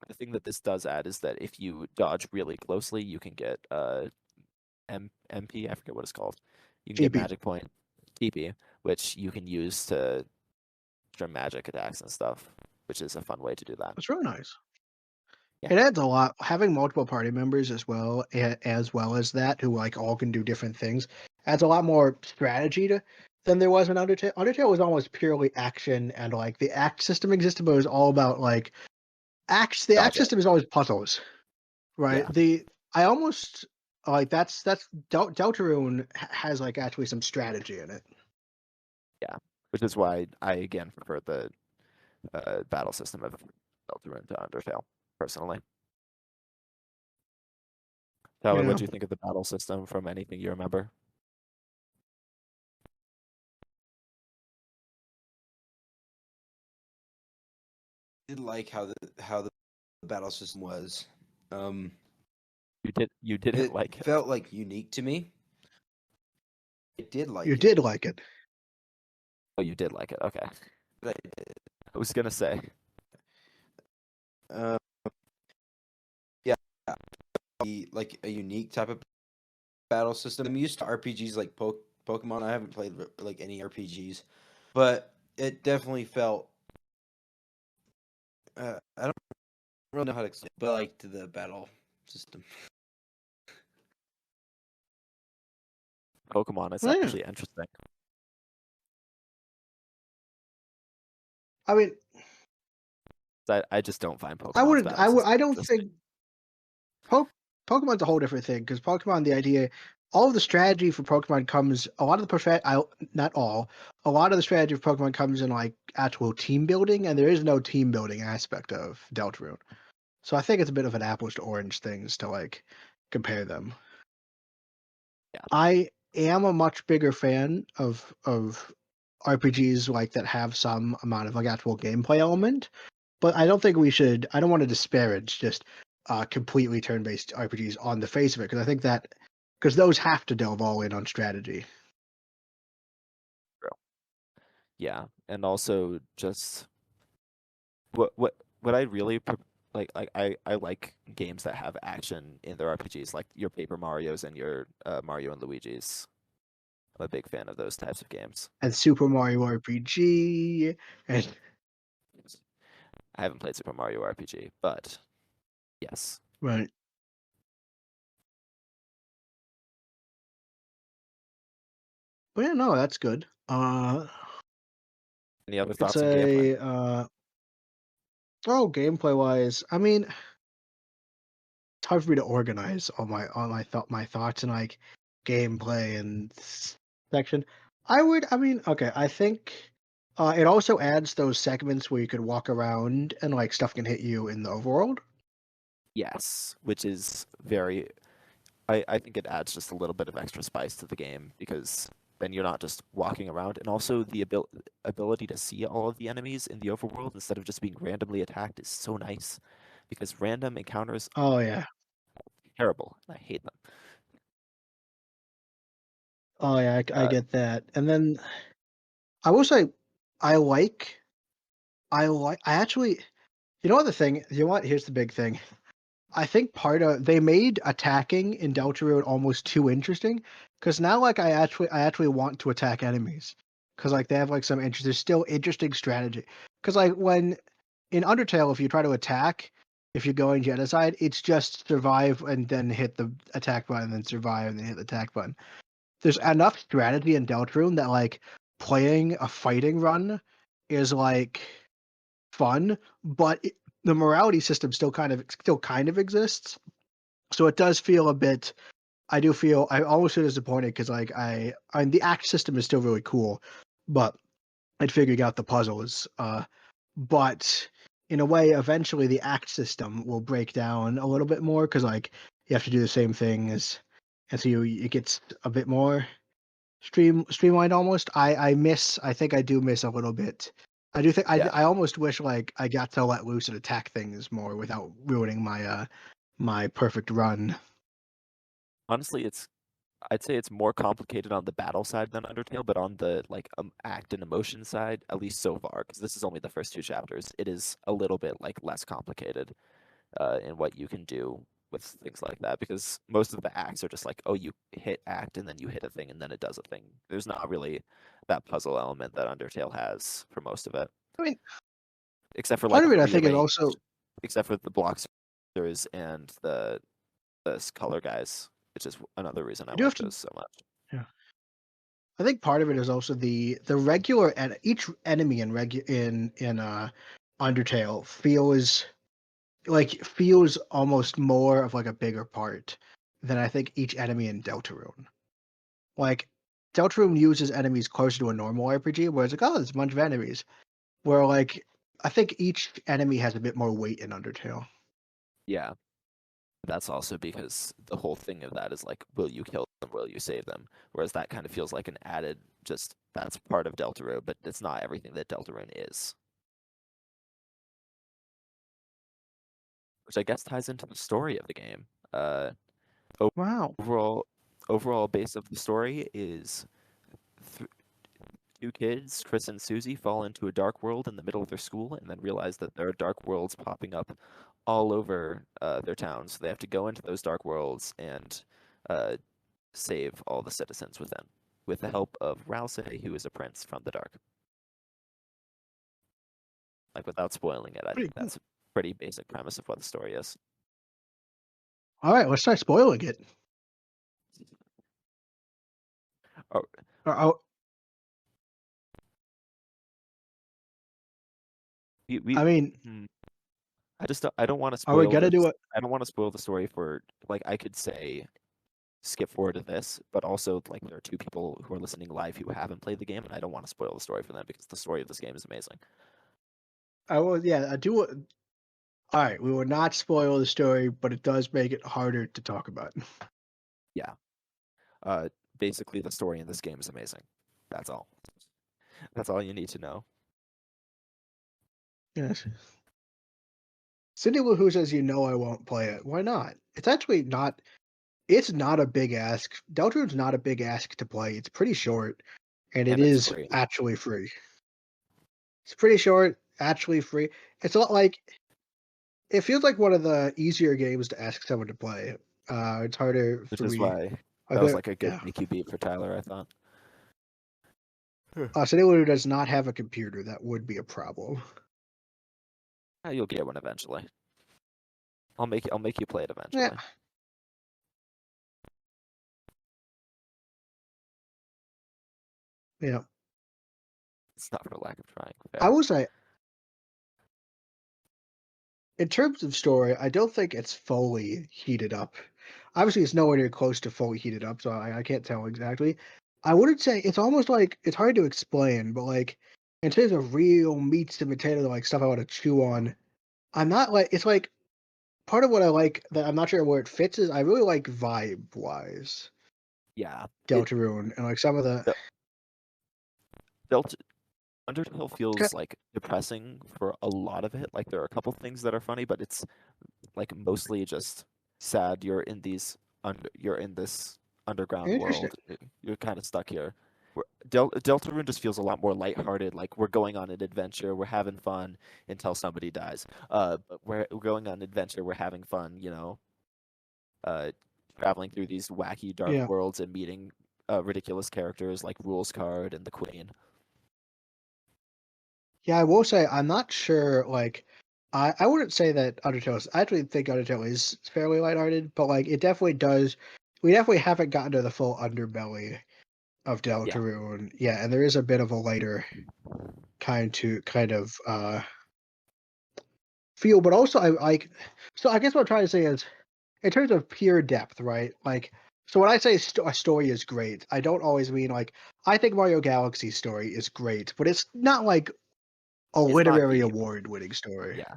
the thing that this does add is that if you dodge really closely, you can get MP. I forget what it's called. You can get TP. magic point TP, which you can use to magic attacks and stuff, which is a fun way to do that. It's really nice. Yeah. It adds a lot. Having multiple party members as well as that who like all can do different things adds a lot more strategy than there was in Undertale. Undertale was almost purely action and like the act system existed, but it was all about like acts. The act Dodging. system is always puzzles, right? Yeah. I almost like that's Deltarune has like actually some strategy in it. Yeah, which is why I again prefer the battle system of Deltarune to Undertale personally. Tyler, Yeah. what do you think of the battle system from anything you remember? Did like how the battle system was. You didn't It like it. felt like unique to me. I did like You it. did like it. Oh, you did like it. Okay. But I did. I was gonna say. Um, yeah, like a unique type of battle system. I'm used to RPGs like Pokemon. I haven't played like any RPGs, but it definitely felt. I don't really know how to explain, but like to the battle system. Pokemon is Yeah. actually interesting. I mean, I just don't find Pokemon's I wouldn't. battle system I don't interesting. think Pokemon's a whole different thing because Pokemon, the idea, all of the strategy for Pokemon comes. A lot of not all. A lot of the strategy for Pokemon comes in like actual team building, and there is no team building aspect of Deltarune. So I think it's a bit of an apples to orange things to like compare them. Yeah. I am a much bigger fan of RPGs like that have some amount of like actual gameplay element, but I don't think we should. I don't want to disparage just completely turn-based RPGs on the face of it because I think that because those have to delve all in on strategy. Yeah, and also just what I really I like games that have action in their RPGs, like your Paper Mario's and your Mario and Luigi's. I'm a big fan of those types of games. And Super Mario RPG, and I haven't played Super Mario RPG, but yes. right. But yeah, no, that's good. Any other It's thoughts on gameplay? gameplay wise, I mean, it's hard for me to organize all my thoughts and like gameplay and section. I mean, okay, I think it also adds those segments where you could walk around and like stuff can hit you in the overworld. Yes, which is very. I think it adds just a little bit of extra spice to the game because then you're not just walking around, and also the ability to see all of the enemies in the overworld instead of just being randomly attacked is so nice because random encounters Oh yeah, are terrible. I hate them. oh yeah, I Uh, get that. And then I will say, I like, I actually, you know what the thing, you know what? Here's the big thing. I think part of they made attacking in Deltarune almost too interesting because now like I actually want to attack enemies because like they have like some interest. There's still interesting strategy because like when in Undertale, if you try to attack, if you're going genocide, it's just survive and then hit the attack button, then survive and then hit the attack button. There's enough strategy in Deltarune that like playing a fighting run is like fun, but the morality system still kind of exists. So it does feel a bit. I do feel I almost feel disappointed because like the act system is still really cool, but I'd figured out the puzzles. But in a way, eventually the act system will break down a little bit more because like you have to do the same things, and so it gets a bit more streamlined almost. I think I do miss a little bit. I do think Yeah. I almost wish like I got to let loose and attack things more without ruining my perfect run. Honestly, I'd say it's more complicated on the battle side than Undertale, but on the like act and emotion side, at least so far, because this is only the first 2 chapters, it is a little bit like less complicated in what you can do with things like that. Because most of the acts are just like, oh, you hit act and then you hit a thing and then it does a thing. There's not really that puzzle element that Undertale has for most of it, I mean, except for like part of it I think is rearrange, also except for the blocks and the color guys, which is another reason I you do have like to. those so much. Yeah. I think part of it is also the regular and each enemy in Undertale feels almost more of like a bigger part than I think each enemy in Deltarune. Like Deltarune uses enemies closer to a normal RPG, where it's like, oh, there's a bunch of enemies. Where like I think each enemy has a bit more weight in Undertale. Yeah. That's also because the whole thing of that is like, will you kill them? Will you save them? Whereas that kind of feels like an added, just that's part of Deltarune, but it's not everything that Deltarune is. Which I guess ties into the story of the game. Wow. Overall base of the story is two kids, Chris and Susie, fall into a dark world in the middle of their school and then realize that there are dark worlds popping up all over their town. So they have to go into those dark worlds and uh, save all the citizens within, with the help of Rouse, who is a prince from the dark. Like, without spoiling it, I Pretty think cool. that's a pretty basic premise of what the story is. All right, let's start spoiling it. Oh, Oh, we I mean, I don't want to are we spoil gonna this. do it? I don't want to spoil the story for, like, I could say skip forward to this, but also like there are two people who are listening live who haven't played the game, and I don't want to spoil the story for them because the story of this game is amazing. I will. Yeah, I do. All right, we will not spoil the story, but it does make it harder to talk about. Yeah. Basically, the story in this game is amazing. That's all. That's all you need to know. Yes. Cindy Woohoo says, "You know, I won't play it. Why not? It's actually not. It's not a big ask. Deltarune's not a big ask to play. It's pretty short, and it And it's is free. actually free. It's pretty short, actually free. It's a lot like it feels like one of the easier games to ask someone to play. It's harder Which for is me. why Like, that was like a good yeah. make you beat for Tyler, I thought. So anyone who does not have a computer, that would be a problem. You'll get one eventually. I'll make you play it Yeah. eventually. Yeah. It's not for lack of trying. I Fair. will say, in terms of story, I don't think it's fully heated up. Obviously, it's nowhere near close to fully heated up, so I can't tell exactly. I wouldn't say it's almost like it's hard to explain, but like in terms of real meats and potatoes, like stuff I want to chew on, I'm not like it's like part of what I like that I'm not sure where it fits is I really like vibe wise Yeah. Deltarune and like some of the Delta Undertale feels like depressing for a lot of it. Like there are a couple things that are funny, but it's like mostly just sad. You're in this underground interesting. world. You're kind of stuck here. Deltarune just feels a lot more lighthearted. Like we're going on an adventure, we're having fun until somebody dies. But we're going on an adventure, we're having fun. Uh, traveling through these wacky dark Yeah. worlds and meeting ridiculous characters like Rules Card and the Queen. Yeah, I will say I'm not sure. Like, I wouldn't say that Undertale is. I actually think Undertale is fairly lighthearted, but like it definitely does. We definitely haven't gotten to the full underbelly of Yeah. Deltarune. Yeah, and there is a bit of a lighter kind of feel, but also I like. So I guess what I'm trying to say is, in terms of pure depth, right? Like, so when I say a story is great, I don't always mean like I think Mario Galaxy's story is great, but it's not like a It's not literary deep. award-winning story. Yeah.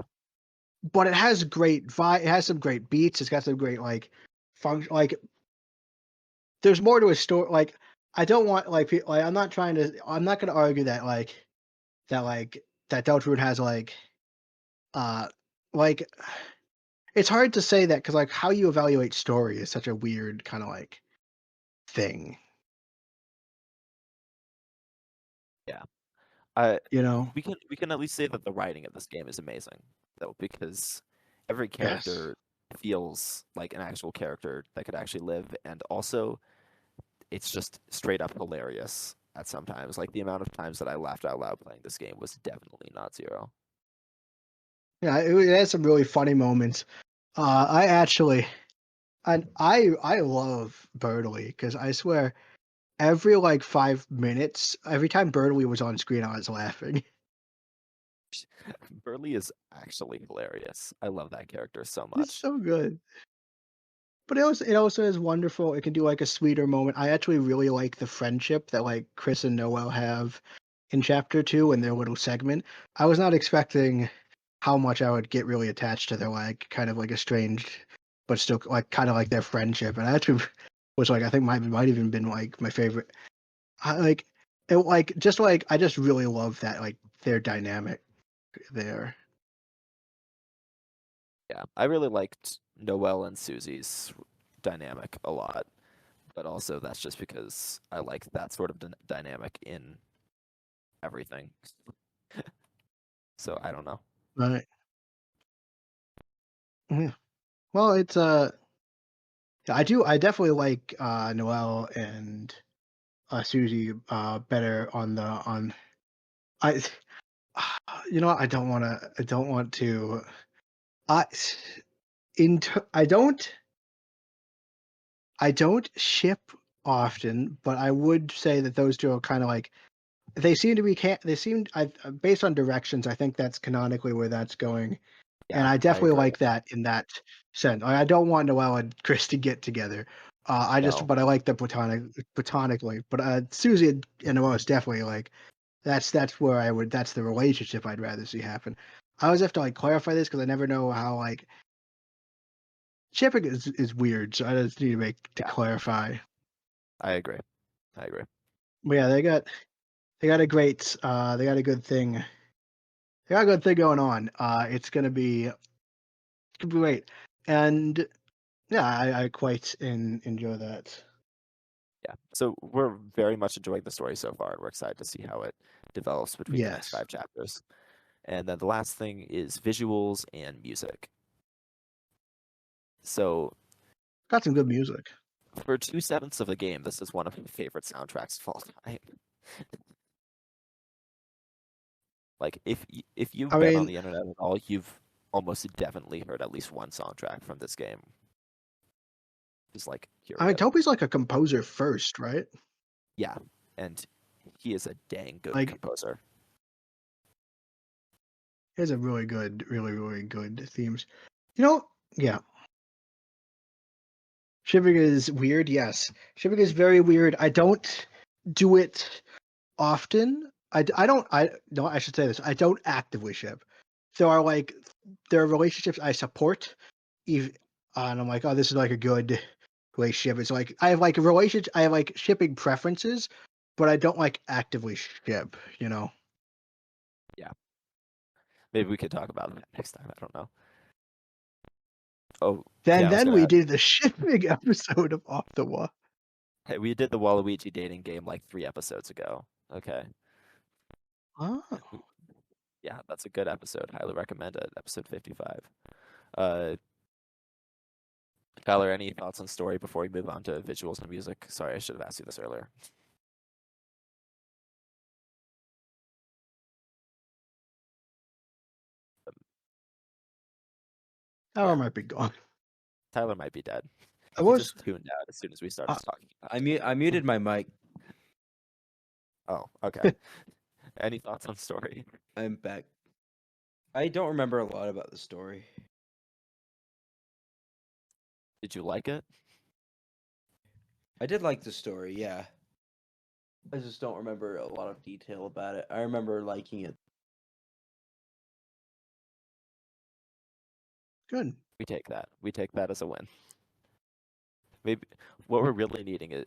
But it has great vibe. It has some great beats. It's got some great like function. Like, there's more to a story. Like, I don't want like I'm not trying to. I'm not going to argue that that Deltarune has uh like it's hard to say that because like how you evaluate story is such a weird kind of like thing, Yeah. I you know. we can at least say that the writing of this game is amazing, though, because every Yes. character feels like an actual character that could actually live, and also it's just straight up hilarious at some times. Like the amount of times that I laughed out loud playing this game was definitely not zero. Yeah, it has some really funny moments. I actually I love Bertley because I swear every like 5 minutes, every time Bertley was on screen, I was laughing. Burley is actually hilarious. I love that character so He's much. so good. But it also is wonderful. It can do like a sweeter moment. I actually really like the friendship that like Chris and Noel have in chapter 2 in their little segment. I was not expecting how much I would get really attached to their like kind of like estranged, but still like kind of like their friendship. And I actually was like I think might even been like my favorite. I like it like just like I just really love that like their dynamic there. Yeah, I really liked Noelle and Susie's dynamic a lot, but also that's just because I like that sort of dynamic in everything. So I don't know. Right. Yeah. Well, it's I definitely like Noel and Susie better on the on I you know what, I don't want to I I don't ship often, but I would say that those two are kind of like they seem to be they seem I based on directions I think that's canonically where that's going. And Yeah, I I definitely agree. like that in that sense. I don't want Noelle and Chris to get together. No, But I like them platonically. But Susie and Noelle is definitely like that's where that's the relationship I'd rather see happen. I always have to like clarify this because I never know how like shipping is weird, so I just need to to yeah, clarify. I agree. I agree. But yeah, they got a great they got a good thing. They got a good thing going on. It's gonna be great. And yeah, I quite enjoy that. Yeah. So we're very much enjoying the story so far, and we're excited to see how it develops between the next Yes. 5 chapters. And then the last thing is visuals and music. So Got some good music. for 2/7 of the game, this is one of my favorite soundtracks of all time. Like if you've I been on mean, the internet at all, you've almost definitely heard at least one soundtrack from this game. Just like hear it. Toby's like a composer first, right? Yeah, and he is a dang good Like, composer. he has a really good themes. You know, yeah. Shipping is weird, yes. Shipping is very weird. I don't do it often. I don't, I, no, I should say this. I don't actively ship. There are relationships I support, even, and I'm like, oh, this is like a good relationship. It's like, I have like shipping preferences, but I don't like actively ship, you know? Yeah, maybe we could talk about that next time. I don't know. Oh, yeah, I was Then we gonna. did the shipping episode of Off the Wall. Hey, we did the Waluigi dating game like 3 episodes ago. Okay. Oh. Yeah, that's a good episode. Highly recommend it. Episode 55. Uh, Tyler, any thoughts on story before we move on to visuals and music? Sorry, I should have asked you this earlier. Or Yeah, might be gone. Tyler might be dead. I He was just tuned out as soon as we started uh, talking about I muted my mic. Oh, okay. Any thoughts on story? I'm back. I don't remember a lot about the story. Did you like it? I did like the story, yeah. I just don't remember a lot of detail about it. I remember liking it. Good. We take that. We take that as a win. Maybe what we're really needing is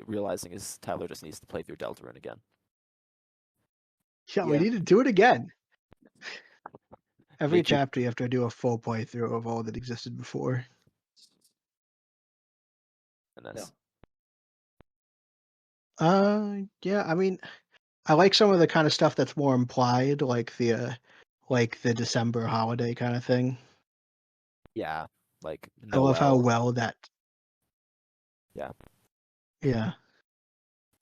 realizing is Tyler just needs to play through Deltarune again. Yeah, we Yeah. need to do it again. Every Make you- chapter you have to do a full playthrough of all that existed before. Goodness. Yeah, I mean, I like some of the kind of stuff that's more implied, like the December holiday kind of thing. Yeah, like I love how Noel. well that. Yeah. Yeah,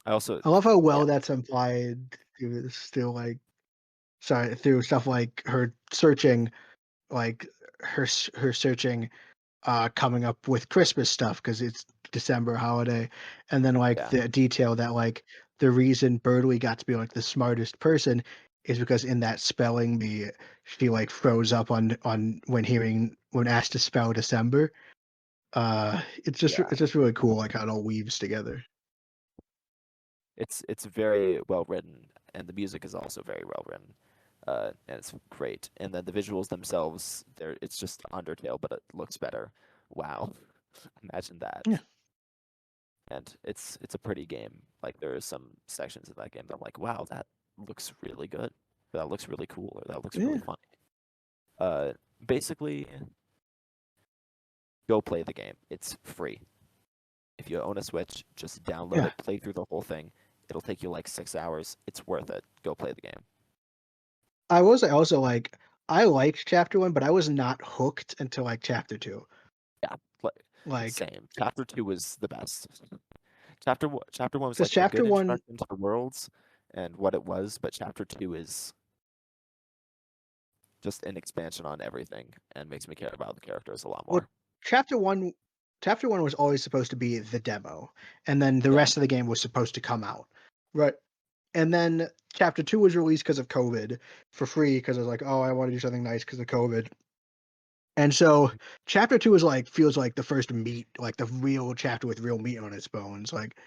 I also I love how well yeah, that's implied through still like, sorry, through stuff like her searching, like her searching, coming up with Christmas stuff because it's December holiday, and then like yeah, the detail that like the reason Birdley got to be like the smartest person is because in that spelling bee she like froze up on when asked to spell December. yeah. It's just really cool like how it all weaves together. It's very well written, and the music is also very well written, and it's great. And then the visuals themselves, it's just Undertale, but it looks better. Wow, imagine that. Yeah. And it's a pretty game. Like there are some sections in that game that I'm like, wow, that looks really good. That looks really cool, or that looks really Yeah. funny. Basically, go play the game. It's free. If you own a Switch, just download Yeah. it, play through the whole thing. It'll take you like 6 hours. It's worth it. Go play the game. I was also like I liked chapter 1, but I was not hooked until like chapter 2. Yeah, Like same. Chapter 2 was the best. Chapter 1 was because like a chapter good 1 introduction to the worlds and what it was, but chapter 2 is just an expansion on everything and makes me care about the characters a lot well, more. chapter 1 was always supposed to be the demo, and then the Yeah. rest of the game was supposed to come out. Right. And then chapter 2 was released because of COVID for free because I was like, "Oh, I want to do something nice because of COVID." And so chapter 2 is like feels like the first meat, like the real chapter with real meat on its bones. Like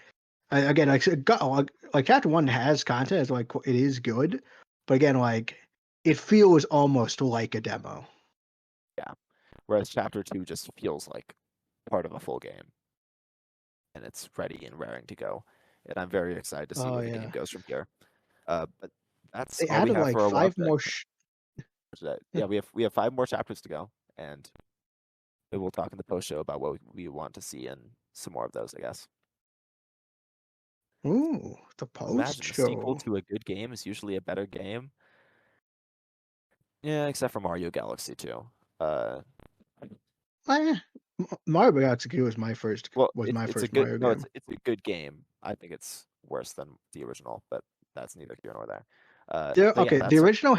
again, like chapter 1 has content, it's like it is good, but again, like it feels almost like a demo. Yeah. Whereas chapter 2 just feels like part of a full game. And it's ready and raring to go. And I'm very excited to see Oh where the game yeah. goes from here. But that's They all we added have like for our WoW 5 more today. yeah. Yeah, we have 5 more chapters to go, and we will talk in the post show about what we want to see in some more of those, I guess. Ooh, the post Imagine a sequel show. to a good game is usually a better game. Yeah, except for Mario Galaxy 2. Uh, Mario Galaxy 2 was well, my it's a first good Mario no, game. it's a good game. I think it's worse than the original, but that's neither here nor there. But yeah, Okay, that's the original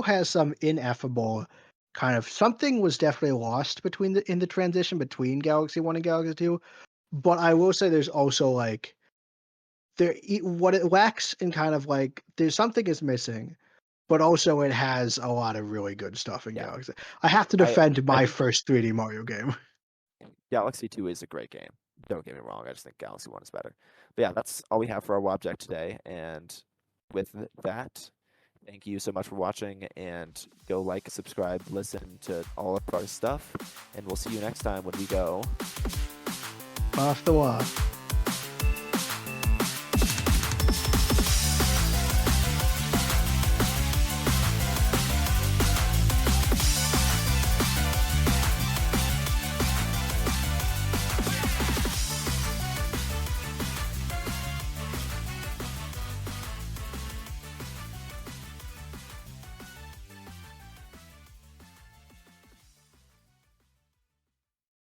has some ineffable kind of something was definitely lost in the transition between Galaxy 1 and Galaxy 2, but I will say there's also like what it lacks in kind of like there's something is missing, but also it has a lot of really good stuff in yeah. Galaxy. I have to I defend I my think first 3D Mario game. Galaxy 2 is a great game. Don't get me wrong. I just think Galaxy 1 is better. But yeah, that's all we have for our WobJect today. And with that, thank you so much for watching. And go like, subscribe, listen to all of our stuff. And we'll see you next time when we go Off the wall.